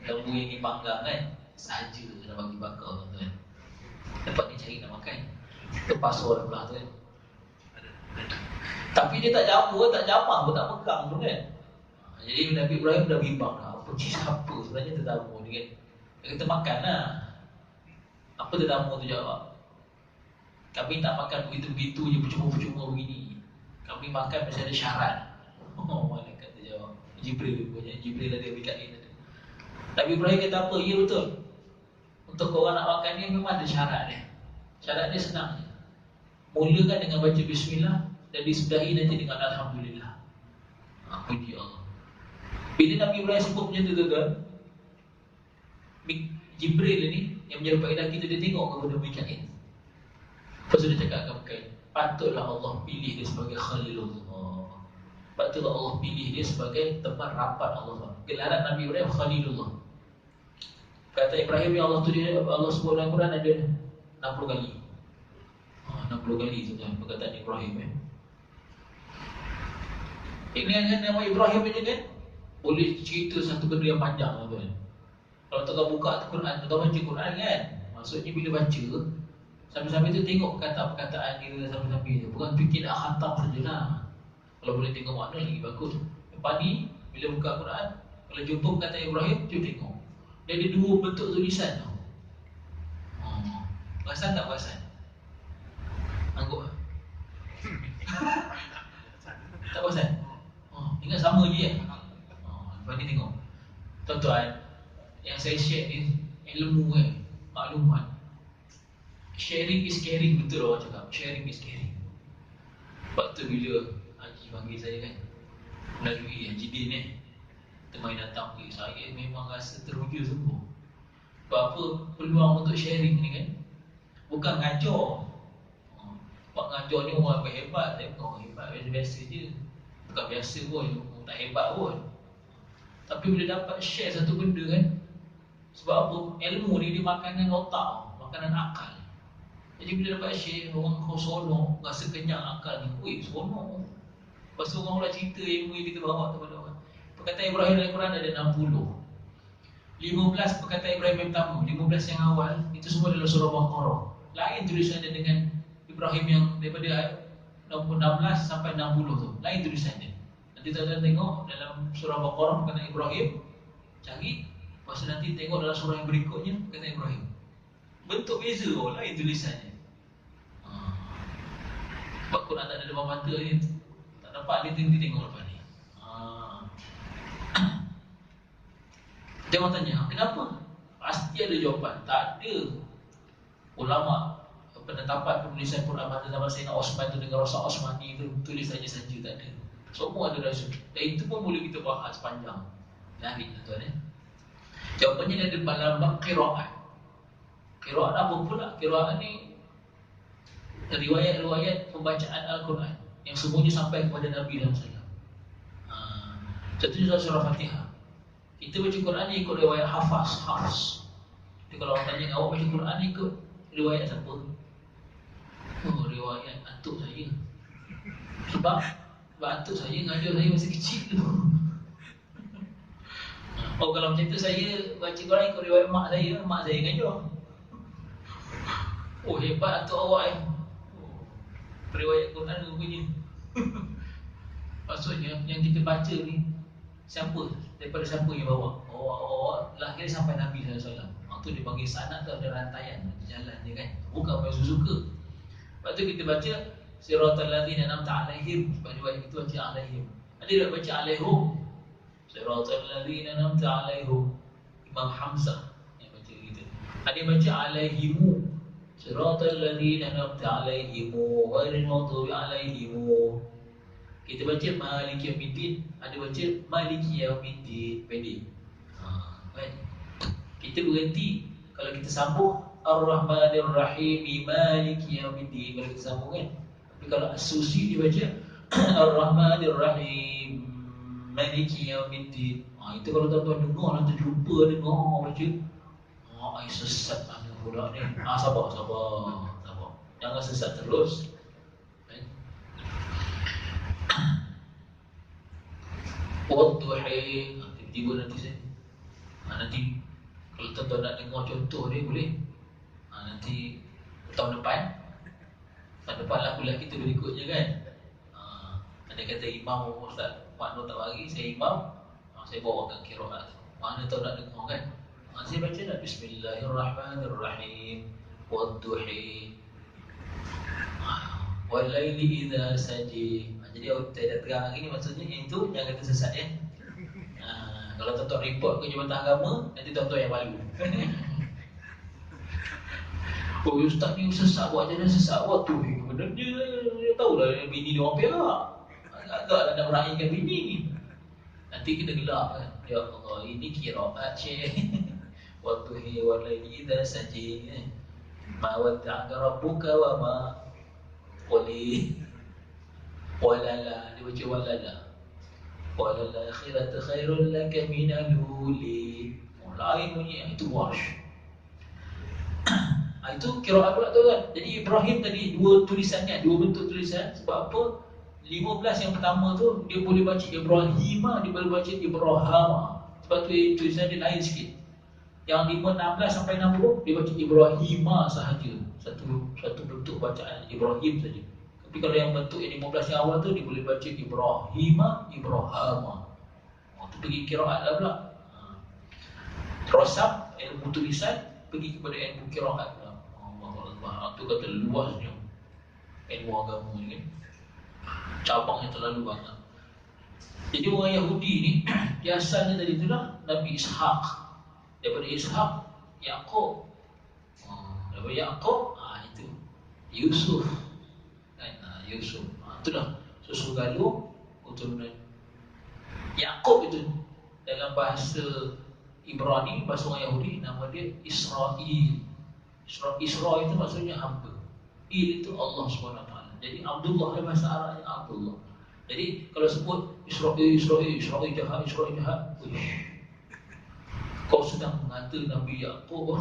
lembu yang dipanggang kan, sahaja nak bagi bakar tu kan. Dapat dia cari nak makan. Terpasal pula tu kan. Tapi dia tak jamu, tak jamah pun, tak pegang tu kan. Jadi Nabi Ibrahim dah bimbang lah. Apa siapa sebenarnya tetamu ni kan. Dia kata makan lah. Apa tetamu tu jawab? Kami tak makan begitu-begitu je, percuma-percuma begini. Kami makan mesti ada syarat. Malaikat tu jawab. Jibril punya, Jibril ada Mikail ada. Nabi Ibrahim kata apa? Ya betul. Untuk orang nak makan ni memang ada syarat dia. Syarat dia senang je. Mulakan dengan baca bismillah dan disudahi nanti dengan alhamdulillah. Puji Allah. Bila Nabi Ibrahim sebut macam tu tuan, Jibril ni yang menyerupai lelaki tu, dia tengok kepada Mikail. Lepas tu dia cakap kepada Mikail, patutlah Allah pilih dia sebagai Khalilullah. Patutlah Allah pilih dia sebagai teman rapat Allah. Gelaran Nabi Ibrahim Khalilullah. Kata Ibrahim yang Allah tu dia, Allah sebut dalam Quran ada 60 kali. 60 kali tuan perkataan Ibrahim Ini kan nama Ibrahim ni kan boleh cerita satu benda yang panjang tuan. Kalau tak buka Quran, tak baca Quran kan, maksudnya bila baca sambil-sambil tu tengok perkataan-perkataan dia sambil-sambil tu. Bukan fikir nak khatam sajalah. Kalau boleh tengok makna lagi bagus. Lepas ni bila buka Quran, kalau jumpa perkataan Ibrahim, cuba tengok. Dia ada dua bentuk tulisan tau. Perasan tak perasan? Angguk tak perasan? Ingat sama je kan? Lepas ni tengok tuan-tuan, yang saya share ni ilmu kan, maklumat. Sharing is caring, betul orang cakap. Sharing is caring. Sebab tu bila Haji panggil saya kan, melalui Haji Din ni, teman datang, saya memang rasa teruja sungguh. Sebab apa? Peluang untuk sharing ni kan, bukan ngajar. Pak ngajar ni orang hebat, saya bukan orang hebat, biasa-biasa je. Bukan biasa pun, tak hebat pun. Tapi bila dapat share satu benda kan, sebab apa? Ilmu ni dia makanan otak, makanan akal. Jadi bila dapat share, orang kau seronok, rasa kenyang akal ni. Weh, seronok. Lepas tu orang pula cerita ilmu yang kita bawa kepada orang. Perkataan Ibrahim dalam Quran ada 60. 15 perkataan Ibrahim yang pertama, 15 yang awal, itu semua dalam surah Baqarah. Lain tulisannya dengan Ibrahim yang daripada nombor 16 sampai 60 tu. Lain tulisannya. Nanti tuan-tuan tengok dalam surah Baqarah perkataan Ibrahim, cari. Lepas tu nanti tengok dalam surah yang berikutnya perkataan Ibrahim. Bentuk beza lain tulisannya. Sebab Quran tak ada depan mata ni, tak dapat dia tengok lepas ni. Dia orang tanya, kenapa? Pasti ada jawapan. Tak ada ulama penetapan penulisan Quran pada zaman Sayyidina Osman tu dengan Rasul Osmani tu tulis saja tak ada. Semua ada rasul. Dan itu pun boleh kita bahas panjang. Menarik tuan-tuan. Jawapannya ada dalam bab qiraat. Qiraat apa pula? Qiraat ni riwayat-riwayat pembacaan Al-Quran yang semuanya sampai kepada Nabi SAW. Contohnya surah Fatihah. Kita baca Quran ni ikut riwayat Hafs. Jadi kalau orang tanya, awak baca Quran ni ikut riwayat siapa? Riwayat atuk saya. Sebab atuk saya ngajar saya masa kecil tu. Kalau macam tu saya baca Quran ikut riwayat mak saya ngajar. Hebat atuk awak riwayat Quran rupanya. Maksudnya yang kita baca ni siapa? Daripada siapa yang bawa? Awak lahir sampai Nabi SAW. Itu dipanggil sanad tu, ada rantaian jalan dia kan. Bukan apa yang suka. Lepas tu kita baca siratal ladzina an'amta 'alaihim. Sebab riwayat itu baca 'alaihim. Ada yang baca 'alaihum. Siratal ladzina an'amta 'alaihim. Imam Hamzah yang baca gitu. Ada yang baca 'alaihimu. Siratal ladzina an'amta 'alaihim ghairil maghdubi 'alaihim. Kita baca Maliki Yaumiddin, ada baca Maliki Yaumiddin, pendek. Kan? Kita berhenti Kalau kita sambung Ar-Rahmanir Rahim Maliki Yaumiddin, kalau kita sambung kan. Tapi kalau As-Susi dibaca Ar-Rahmanir Rahim Maliki Yaumiddin. Itu kalau tuan-tuan dengar nanti lupa dengar baca. Ai sesat mana pula ni. Sabar. Jangan sesat terus. Wadduhi, tiba-tiba nanti saya nanti kalau tuan-tuan nak dengar contoh ni boleh. Nanti tahun depan lakulah kita berikutnya kan. Ada kata imam Ustaz Mak Nur tak bagi, saya imam, saya bawakan qiraat. Mana tahu nak dengar kan. Saya baca dah Bismillahirrahmanirrahim Wadduhi wal laili idza saji. Jadi saya dah terang lagi ni maksudnya itu jangan kata sesat ya. Kalau tuan-tuan report ke Jabatan Agama, nanti tuan-tuan yang malu. Oh Ustaz ni sesat buat jalan sesat Wadduhi. Dia tahulah bini dia orang perak. Agaklah nak meraihkan bini ni. Nanti kita gelap kan. Ya Allah, ini qiraat Syekh. Wadduhi wal laili idza saji. Ma wadda'aka rabbuka wa ma qali. Walala, dia baca walala. Walal akhiratu khairul laka minal uli. Lain bunyi itu wash. Itu qiraat pula tu kan. Jadi Ibrahim tadi dua tulisannya, dua bentuk tulisan. Sebab apa? 15 yang pertama tu dia boleh baca Ibrahimah, dia boleh baca Ibrahama. Sebab tu tulisan dia lain sikit. Yang 16 sampai 60 dia baca Ibrahimah sahaja. Satu bentuk bacaan Ibrahim saja. Tapi kalau yang bentuk yang 15 yang awal tu dia boleh baca Ibrahimah, Ibrahama. Tu pergi qiraat dah pula. Terosap ilmu tulisan pergi kepada ilmu qiraat. Allah tu kata luasnya ilmu agama ni kan. Cabangnya terlalu banyak. Jadi orang Yahudi ni dia asalnya dari itulah Nabi Ishaq. Daripada Ishaq Yaqub. Daripada Yaqub itu Yusuf. Yusuf. Itulah susu galung keturunan Yaqub itu dalam bahasa Ibrani, bahasa orang Yahudi nama dia Israel. Isra itu maksudnya hamba. Il itu Allah SWT. Jadi Abdullah dalam bahasa Arabnya Abdullah. Jadi kalau sebut Israel jahat. Kau sedang mengata Nabi Yaqub.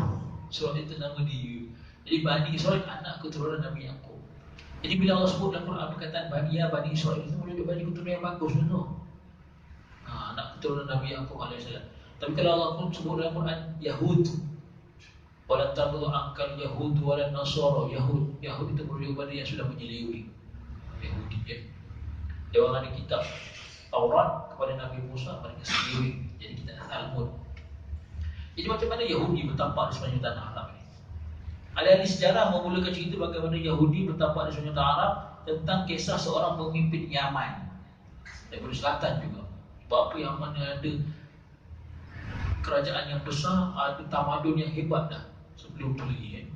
Israel itu nama dia. Jadi Bani Israel anak keturunan Nabi Yaqub. Jadi bila Allah sebut dalam Quran perkataan Bani Israel itu menunjuk bani keturunan yang bagus betul. Anak keturunan Nabi Yaqub AS. Tapi kalau Allah pun sebut dalam Quran Yahud, walan tardu ankal Yahud walan Nasara. Yahud itu menunjuk kepada yang sudah menyeleweng. Yahudi ya. Dia orang ada kitab Taurat kepada Nabi Musa, mereka seleweng. Jadi kita Talmud. Jadi macam mana Yahudi bertapak di sepanjang tanah Arab ini? Ada ahli sejarah memulakan cerita bagaimana Yahudi bertapak di sepanjang tanah Arab tentang kisah seorang pemimpin Yaman daripada selatan juga. Sebab apa Yaman ada kerajaan yang besar, ada tamadun yang hebat dah sebelum tu lagi kan.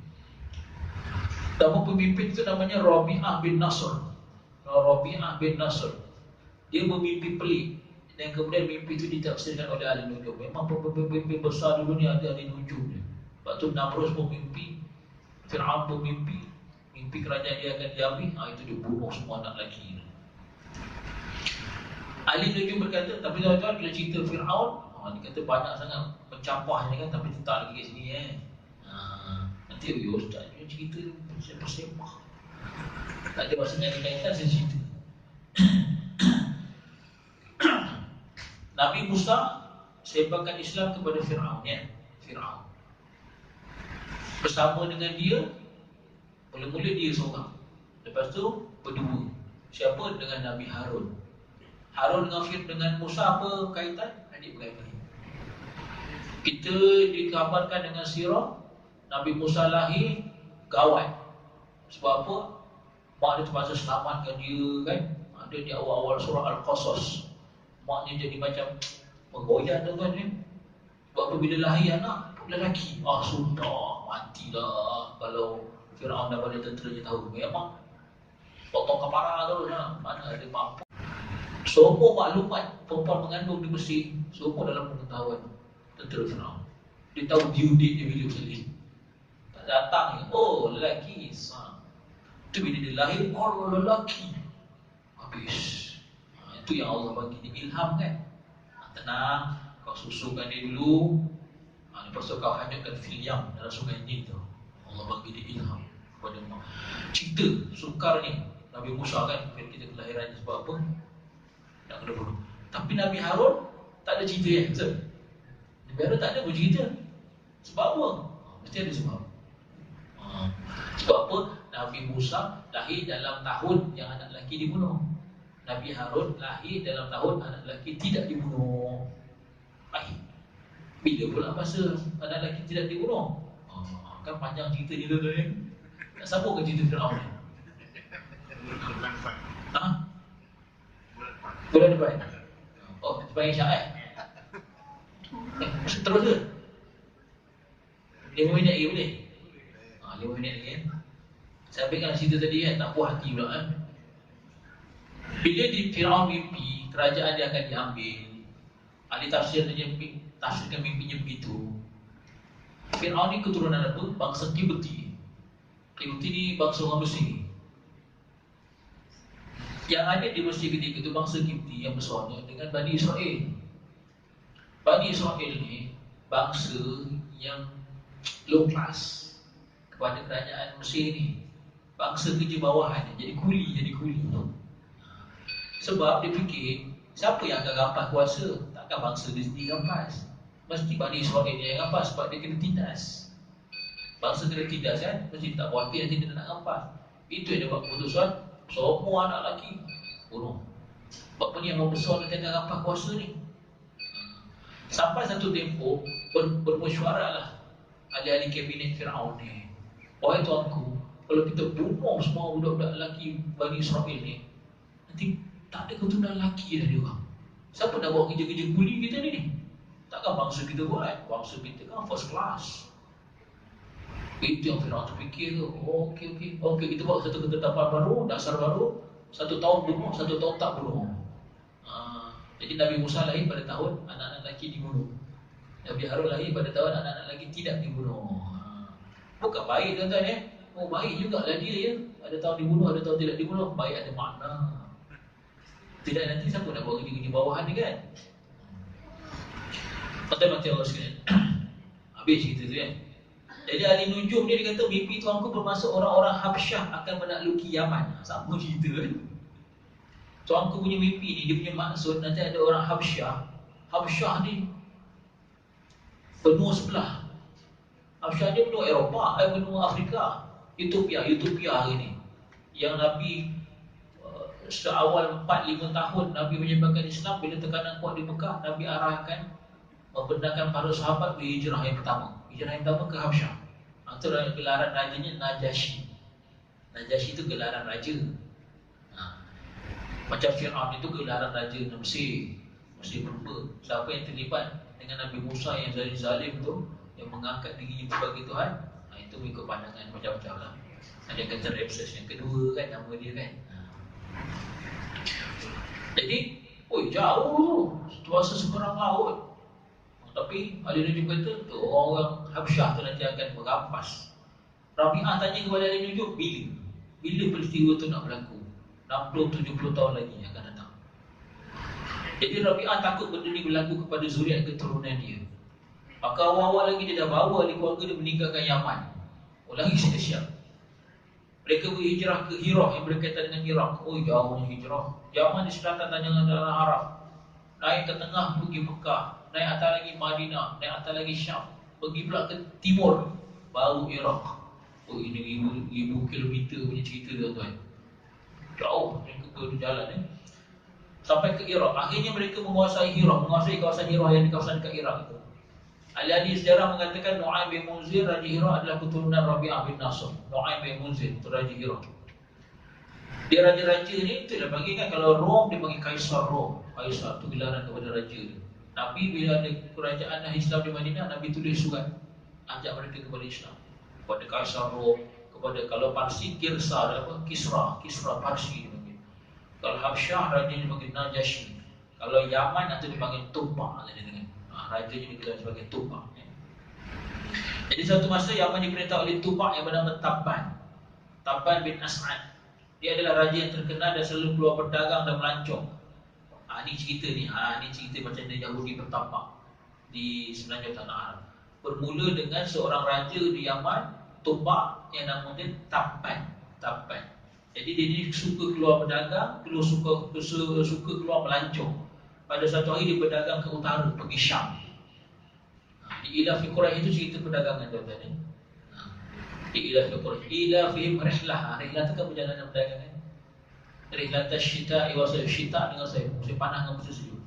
Nama pemimpin itu namanya Rabi'ah bin Nasr. Dia memimpin pelik dan kemudian mimpi itu ditafsirkan oleh ahli nujum. Memang pemimpin besar dulu ni ada ahli nujum dia. Sebab tu Namrus pun mimpi, Fir'aun pun mimpi kerajaan dia akan diambil. Itu dia bunuh semua anak lelaki. Ahli nujum berkata, tapi tuan-tuan bila cerita Fir'aun, dia kata banyak sangat mencampahnya kan, tapi tetap lagi kat sini nanti Ustaz dia cerita bersepah. Tak ada maksudnya kaitan saya cerita. Nabi Musa sebarkan Islam kepada Fir'aun ya. Fir'aun bersama dengan dia, mula-mula dia seorang, lepas tu berdua. Siapa? Dengan Nabi Harun. Harun dengan Musa apa kaitan? Adik-beradik. Kita dikabarkan dengan sirah Nabi Musa lahir gawat. Sebab apa? Mak dia terpaksa selamatkan dia kan. Ada di awal-awal surah Al-Qasas. Maknya jadi macam menggoyah tuan-tuan ni. Sebab apa bila lahir anak lelaki, sudah matilah. Kalau Fir'aun dah balik tentera je tahu. Memang potong kepala tu mana ada mampu. Semua maklumat perempuan mengandung di Mesir, semua dalam pengetahuan tentera Fir'aun. Dia tahu due date dia bila bersalin. datang, oh lelaki. Itu bila dia lahir, oh lelaki. Habis. Itu yang Allah bagi dia ilham kan. Tenang, kau susukan dia dulu. Lepas tu kau hanyutkan filiam dalam sungai Nil tu. Allah bagi dia ilham kepada mak. Cerita sukar ni Nabi Musa kan, kita kelahirannya sebab apa? Nak kena bunuh. Tapi Nabi Harun tak ada cerita yang betul. Nabi Harun tak ada pun cerita. Sebab apa? Mesti ada sebab. Sebab apa? Nabi Musa lahir dalam tahun yang anak lelaki dibunuh. Nabi Harun lahir dalam tahun anak lelaki tidak dibunuh. Baik. Bila pula masa anak lelaki tidak dibunuh? Kan panjang cerita dia tu ni. Nak sambung ke cerita Firaun ni? Bulan depan. Oh, depan Isyak terus ke? 5 minit lagi boleh? 5 minit lagi Saya ambilkan cerita tadi kan, tak puas hati pula kan. Bila di Firaun mimpi, kerajaan dia akan diambil. Ahli tafsir dia tafsirkan mimpinya begitu. Firaun ni keturunan apa? Bangsa Kibti. Kibti ni bangsa orang Mesir. Yang ada di Mesir ketika itu bangsa Kibti yang besarnya dengan Bani Israel. Bani Israel ni bangsa yang low class kepada kerajaan Mesir ni. Bangsa kerja bawahan, jadi kuli. Sebab dia fikir, siapa yang akan rampas kuasa? Takkan bangsa dia sendiri rampas. Mesti Bani Israel dia yang rampas sebab dia kena tindas. Bangsa kena tindas kan, mesti tak buat hati nanti dia nak rampas. Itu yang dia buat keputusan, semua anak lelaki bunuh. Sebab apa ni yang orang besar dia akan rampas kuasa ni. Sampai satu tempoh bermesyuaratlah ahli-ahli kabinet Firaun ni. Wahai tuanku, kalau kita bunuh semua budak-budak lelaki Bani Israel ni, nanti tak ada keturunan lelaki dah dia orang. Siapa nak buat kerja-kerja kuli kita ni? Takkan bangsa kita buat. Bangsa kita kan first class. Itu yang Firaun terfikir tu. Okey, kita buat satu ketetapan baru, dasar baru. 1 tahun bunuh, 1 tahun tak bunuh. Jadi Nabi Musa lahir pada tahun anak-anak lelaki dibunuh. Nabi Harun lahir pada tahun anak-anak lelaki tidak dibunuh. Bukan baik tuan-tuan ya. Oh baik jugalah dia ya. Ada tahun dibunuh, ada tahun tidak dibunuh. Baik ada makna. Tidak nanti siapa nak buat kerja-kerja bawahan ni kan. Mati Allah sekalian. Habis cerita tu kan. Jadi ahli nujum ni dia kata mimpi tuanku bermaksud orang-orang Habsyah akan menakluki Yaman. Sama cerita kan. Tuanku punya mimpi ni, dia punya maksud nanti ada orang Habsyah. Habsyah ni benua sebelah. Habsyah ni benua Eropah, benua Afrika. Utopia hari ni. Yang Nabi seawal 4-5 tahun Nabi menyebarkan Islam, bila tekanan kuat di Mekah, Nabi arahkan membenarkan para sahabat berhijrah yang pertama. Hijrah yang pertama ke Habsyah. Itu gelaran rajanya Najasyi. Najasyi itu gelaran raja. Macam Fir'aun itu gelaran raja Mesir. Mesir purba. Siapa yang terlibat dengan Nabi Musa yang zalim tu, yang mengangkat dirinya sebagai Tuhan, itu ikut pandangan macam-macam lah. Ada yang kata Ramses yang kedua kan, nama dia kan. Jadi, jauh tu, situasi seberang laut. Tapi ahli nujum kata tu orang Habsyah tu nanti akan merampas. Rabi'ah tanya kepada ahli nujum, bila peristiwa tu nak berlaku? 60-70 tahun lagi akan datang. Jadi Rabi'ah takut benda ni berlaku kepada zuriat keturunan dia. Maka awal-awal lagi dia dah bawa ahli keluarga dia meninggalkan Yaman. Lagi siap-siap. Mereka berhijrah ke Iraq yang berkaitan dengan Iraq. Jauhnya hijrah. Yaman di selatan tanjakan dalam Arab. Naik ke tengah pergi Mekah. Naik atas lagi Madinah. Naik atas lagi Syam. Pergi pula ke timur. Baru Iraq. Ini ribu kilometer punya cerita tuan-tuan. Jauh mereka berjalan sampai ke Iraq. Akhirnya mereka menguasai Iraq, menguasai kawasan Iraq yang di kawasan dekat Iraq itu. Ahli-ahli sejarah mengatakan Nu'aim bin Munzir Raja Iraq adalah keturunan Rabi'ah bin Nasr. Nu'aim bin Munzir itu Raja Iraq. Dia raja-raja ni tu dah bagi kan, kalau Rom dia bagi Kaisar Rom. Kaisar tu gelaran kepada raja dia. Nabi bila ada kerajaan Islam di Madinah, Nabi tulis surat ajak mereka kepada Islam. Kepada Kaisar Rom, kepada kalau Parsi Kisra Parsi dipanggil. Kalau Habsyah raja dipanggil Najasyi. Kalau Yaman nanti dipanggil Tuba. Raja ni dikenal sebagai Tuba. Jadi suatu masa Yaman diperintah oleh Tuba yang bernama Tabban bin As'ad. Dia adalah raja yang terkenal dan selalu keluar berdagang dan melancong. Ini cerita ni. Ini cerita macam dia Yahudi bertapak di semenanjung tanah Arab. Bermula dengan seorang raja di Yaman, Tuba, yang namanya Tabban. Jadi dia ni suka keluar berdagang, suka keluar melancong. Pada satu hari dia berdagang ke utara, pergi Syam. Di Ila fi Quraisy itu cerita perdagangan tuan-tuan ni. Di Ila fi Quraisy, Ila fi rihlah. Rihlah tu kan perjalanan perdagangan. Rihlah tasyita wa sayf, syita dengan sayf, musim panas dengan musim sejuk.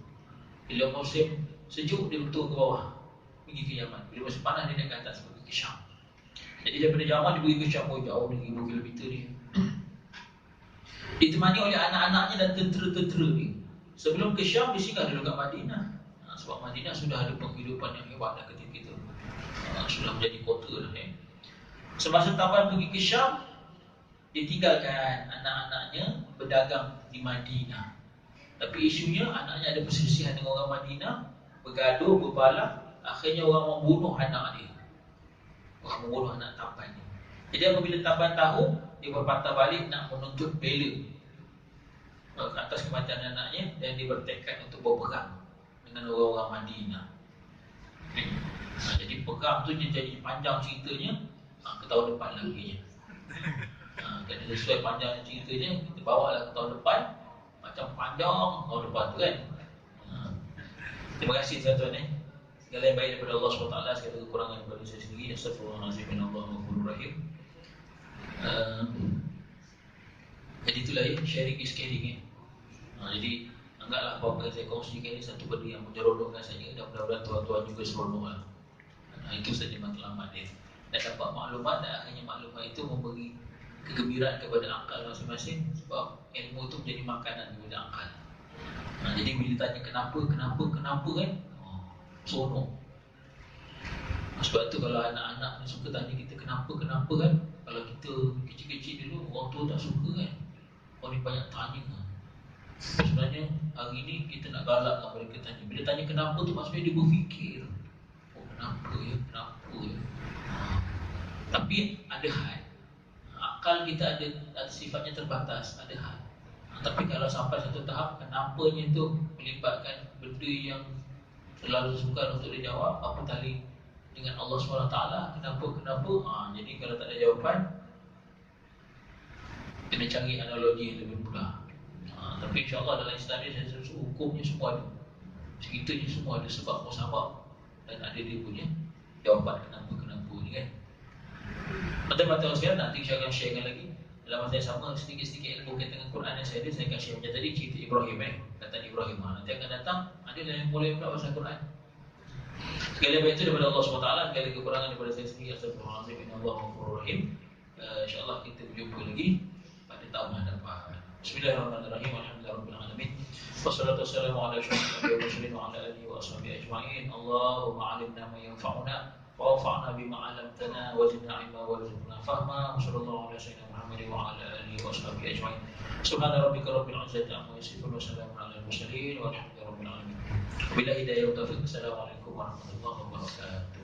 Bila musim sejuk dia betul ke bawah, pergi ke Yaman. Bila musim panas dia naik ke atas, pergi ke Syam. Jadi daripada Yaman dia pergi ke Syam, jauh 1000 kilometer dia. Ditemani oleh anak-anaknya dan tentera-tentera dia. Sebelum ke Syam dia singgah dulu kat Madinah. Sebab Madinah sudah ada penghidupan yang hebat dah ketika itu. Sudah menjadi kota dah. Semasa Tabban pergi ke Syam, dia tinggalkan anak-anaknya berdagang di Madinah. Tapi isunya anaknya ada perselisihan dengan orang Madinah, bergaduh, berbalah. Akhirnya orang membunuh anak dia. Orang membunuh anak Tabban ni. Jadi apabila Tabban tahu, dia berpatah balik nak menuntut bela atas kematian anaknya, dan dia bertekad untuk berperang dengan orang-orang Madinah. Jadi perang tu dia jadi panjang ceritanya, ke tahun depan lagi. Jadi sesuai panjang ceritanya, kita bawa lah ke tahun depan. Macam panjang tahun depan tu kan. Terima kasih tuan-tuan. Segala yang baik daripada Allah SWT, segala kekurangan daripada saya sendiri. Astagfirullahaladzim, Allahu ghafurur rahim. Jadi itulah ya, sharing is caring. Jadi anggaplah apa yang saya kongsikan ini satu benda yang menyeronokkan saya, dan mudah-mudahan tuan-tuan juga seronok. Itu saja matlamat dia. Dan dapat maklumat, dan akhirnya maklumat itu memberi kegembiraan kepada akal masing-masing. Sebab ilmu itu menjadi makanan kepada akal. Jadi bila ditanya kenapa kan, seronok. Sebab tu kalau anak-anak ni suka tanya kita kenapa kan. Kalau kita kecil-kecil dulu, orang tua tak suka kan. Orang ni banyak tanya kan. Sebenarnya hari ni kita nak galak lah mereka tanya. Bila tanya kenapa tu maksudnya dia berfikir, kenapa ya. Tapi ada had. Akal kita ada sifatnya terbatas, ada had. Tapi kalau sampai satu tahap, kenapanya tu melibatkan benda yang terlalu sukar untuk dijawab, apa tali dengan Allah SWT, kenapa? Jadi kalau tak ada jawapan, kena cari analogi yang lebih mudah. Tapi insyaAllah dalam Islam ni, saya rasa hukumnya semua ada, ceritanya semua ada sebab musabab, dan ada dia punya jawapan kenapa ni kan. Mata-mata sekalian, nanti saya akan sharekan lagi dalam masa yang sama sedikit-sedikit ilmu kaitan dengan Quran yang saya ada. Saya akan share macam tadi cerita Ibrahim kata Ibrahim. Nanti akan datang ada yang mulai pula pasal Quran. Segala baik itu daripada Allah SWT, segala kekurangan daripada saya sendiri. Astagfirullahaladzim, innallaha ghafurur rahim. InsyaAllah kita berjumpa lagi pada tahun hadapan. Bismillahirrahmanirrahim. Alhamdulillahirabbil alamin. Wassalatu wassalamu ala asyrafil mursalin wa ala alihi wa ashabihi ajma'in. Allahumma 'allimna ma yanfa'una وَوَفَعْنَا بِمَا عَلَّمْتَنَا وَزِدْنَا عِلْمًا وَارْزُقْنَا فَهْمًا وَصَلَّى اللَّهُ عَلَى سَيِّدِنَا مُحَمَّدٍ وَعَلَى آلِهِ وَأَصْحَابِهِ أَجْمَعِينَ سُبْحَانَ رَبِّكَ رَبِّ الْعِزَّةِ عَمَّا يَصِفُونَ وَسَلَامٌ عَلَى الْمُرْسَلِينَ وَالْحَمْدُ لِلَّهِ رَبِّ الْعَالَمِينَ وَبِاللَّهِ التَّوْفِيقُ. السلام عليكم ورحمة الله وبركاته.